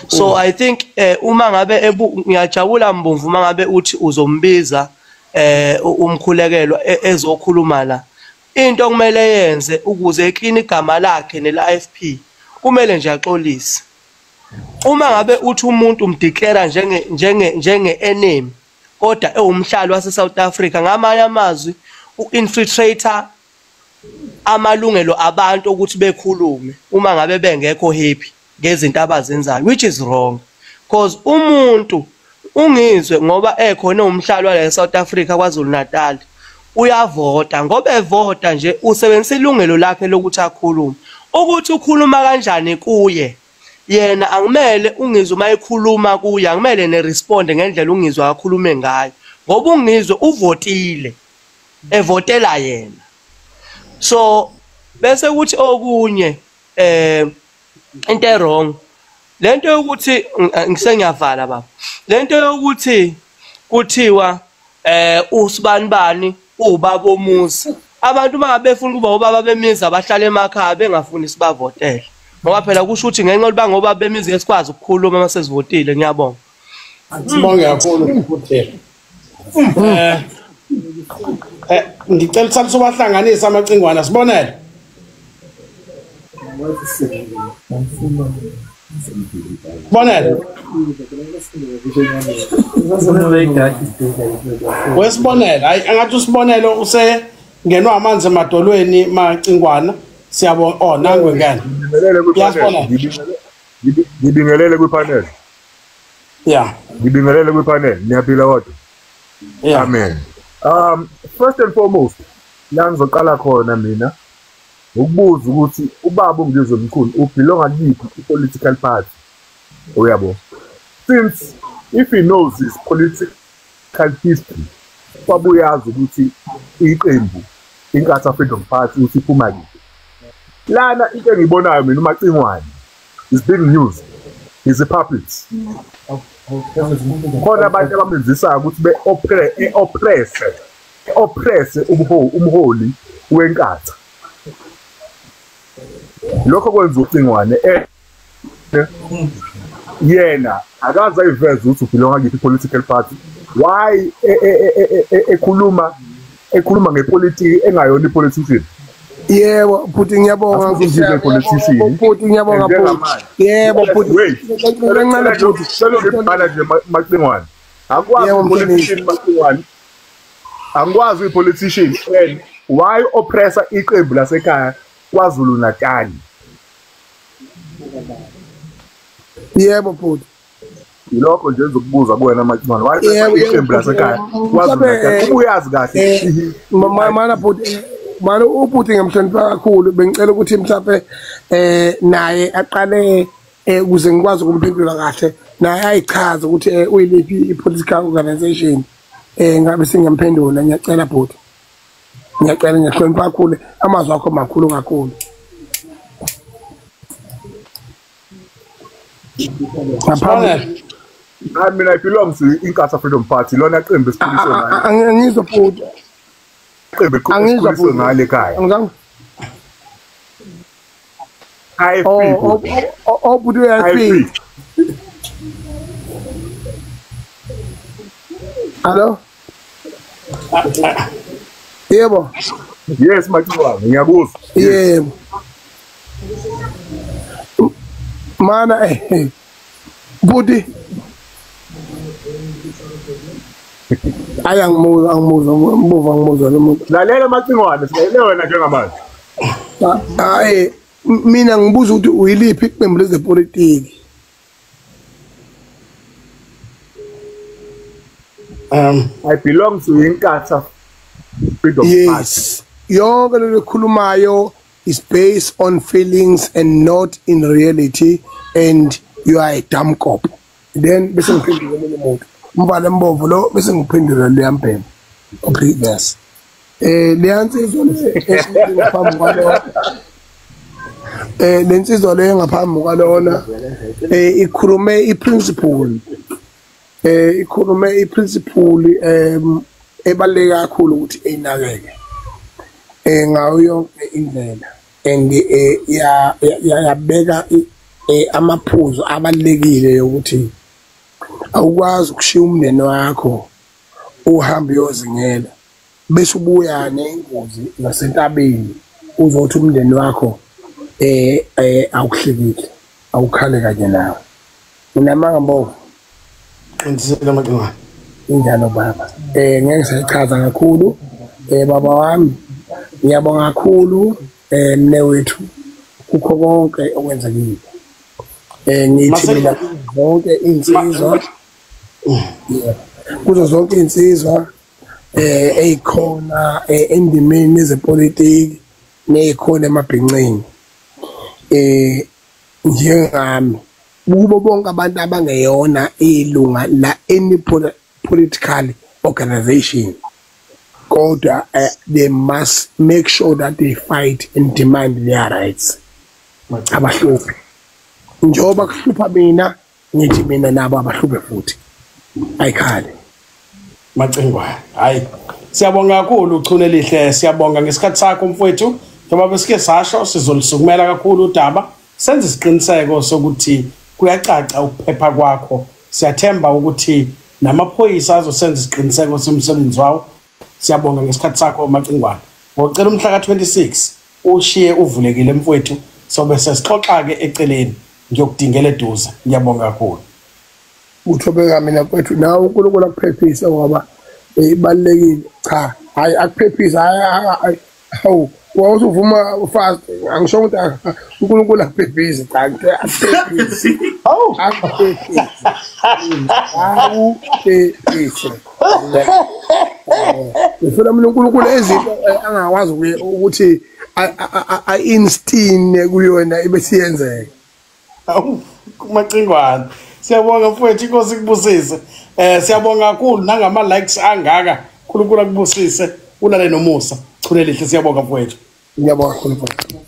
So I think uma ngabe ngiyajabula Mbomvu uma ngabe uthi uzombiza umkhulekelo ezokhuluma la. Into okumele yenze ukuze ekline igama lakhe nela-IFP kumele nje axolise. Uma ngabe uthi umuntu umdeclare njenge-enemy kodwa ewumhlali wase-South Africa ngamanye amazwi u-infiltrator amalungelo abantu ukuthi bekhulume uma ngabe bengekho happy ngezinto abazenzayo, which is wrong because umuntu ungizwe ngoba ekhona umhlali wala eSouth Africa kwaZulu Natal uyavota ngoba evota nje usebenzisa ilungelo lakhe lokuthi akhulume. Ukuthi ukhuluma kanjani kuye yena angimele ungizwe uma ekhuluma kuye angimele neresponde ngendlela ungizwe akakhulume ngayo ngoba ungizwe uvotile evotela yena. So bese ukuthi okunye into wrong lento yokuthi ngisengiyavala baba lento yokuthi kuthiwa usibanibani ubaba omuzi abantu bangabefuna kuba ubaba bemizi abahlala emakhaya bengafuni sibavotele ngoba phela kusho ukuthi ngenxa yokuba ngoba bemizi esikwazi ukukhuluma mase sivotile. Ngiyabonga.
Sibonge kakhulu ukuphuthela. Ngicela ukuthi sobahlanganisa amacingwana sibonele. Bonele. Wesibonele, hayi angathi usibonele usengenwa amanzi emadolweni macingwana. Siyabonga nangwe ngane.
Ngibingelele kwipanel.
Yeah.
Ngibingelele kwipanel. Niyaphila kodwa?
Yeah.
Amen. First and foremost, la ngizoqala khona mina ukubuza ukuthi ubaba ungizwe mkhulu ubelonga kuyiphi i-political party. Uyabo. Since if he knows his political history, kwabuyazi ukuthi iqembu iNkatha Freedom Party usiphuma kini. Lana into engibonayo mina uMacingwane is being used. He's a puppet. Khona abantu abamenzisa ukuthi oppress umholi weNkatha. Lokho kwenza uCingwane yena akaza iveze ukuthi ubelonga kuyiphi political party. Why ekhuluma ngepolitiki engayona ipolitician?
Yebo futhi ngiyabonga futhi ngiyabonga futhi yebo futhi ngincane futhi
selobhala nje Macingwane akwazi politician Macingwane angikwazi ipolitician and why oppressor iqembu lasekhaya kwaZulu Natal.
Yebo futhi
ilokho nje ezokubuza kuwena Macingwane why iqembu lasekhaya kwaZulu Natal ubuyazi kahle
mana futhi manje ubuthi ngemhlonipha kakhulu bengicela ukuthi mhlawumbe naye aqale ukuze ngikwazi ukumphendula kahle naye ayichaza ukuthi uyiliphi i-political organization ngabe singamphendula. Ngiyacela bhuti ngiyacela ngiyahlonipha kakhulu amazwi akho makhulu kakhulu.
Ngaphambi mina I belong to iNkatha Freedom Party lona qembu esiqiniso ngalo.
Angizwa bhuti
angizwa ngale ekhaya.
Oh, but we Hello? Yebo.
Yes, Macingwane, ngiyakuzwa.
Yebo. Mana Budi. Angimuzwa lo muntu.
Lalela Macingwane, silalela wena njengamanje.
Hayi, mina ngibuza ukuthi uyiliphi iqembu lezepolitiki?
I belong to iNkatha Freedom Party.
Yes. Yonke lo khulumayo is based on feelings and not in reality, and you are a dumb cop. Then bese ngiphendula omunye umuntu umvale embovu lo bese ngiphendula le yampembe previous leyansizwa ngaphambi kwalo lensizwa le ngaphambi kwalona ikhulume iprinciple ebaleka kakhulu ukuthi einakeke ngayo yonke indlela and yabeka amaphuzu abalekile ukuthi awukwazi ukushiya umndeni wakho uhambe uyozingela bese ubuya nengozi nasentabeni uzothi umndeni wakho awuhlekile awukhale kanye nawe unamanga mbovu
qinisile maqinga
injalo baba ngeke sayichaza kakhulu baba wami ngiyabonga kakhulu mne wethu kukho konke okwenzekile ngithi mina zonke insizwa kuzo zonke insizwa eyikhona endimeni zepolitiki neyikhona emabhinqini njengami kubo bonke abantu abangeyona ilunga la any political organization kodwa they must make sure that they fight and demand their rights abahluphi njoba kuhlupha mina ngithi mina nabo abahluphe futhi ayikhale
macengwana hayi siyabonga kakhulu uchune lihle siyabonga ngesikhathi sakho mfowethu njengoba besike sasho sizolisukumela kakhulu udaba senze isiqiniseko sokuthi kuyacaca ukuphepha kwakho siyathemba ukuthi namaphoyisa azosenza isiqiniseko semsebenzi wawo siyabonga ngesikhathi sakho macengwana ngocela umhla ka26 ushiye uvulekile mfowethu sobe sesixoxa ke eceleni ngiyokudingela eduze ngiyabonga kakhulu
uthobeka mina kwethu nawe uNkulunkulu akuphephisa ngoba ibalekile cha hayi akuphephisa hawu wawusuvuma fast angisho ukuthi uNkulunkulu akuphephisa cha akuphephisa hawu akuphephisa ngifuna mina uNkulunkulu ezinto angakwazi ukuthi a-instine kuyona ibesiyenzeka
hawu kumacingwana siyabonga mfowethu inkosi kubusise siyabonga kakhulu nangama likes angaka uNkulunkulu akubusise ulale nomusa chule lihle siyabonga mfowethu
ngiyabonga kakhulu.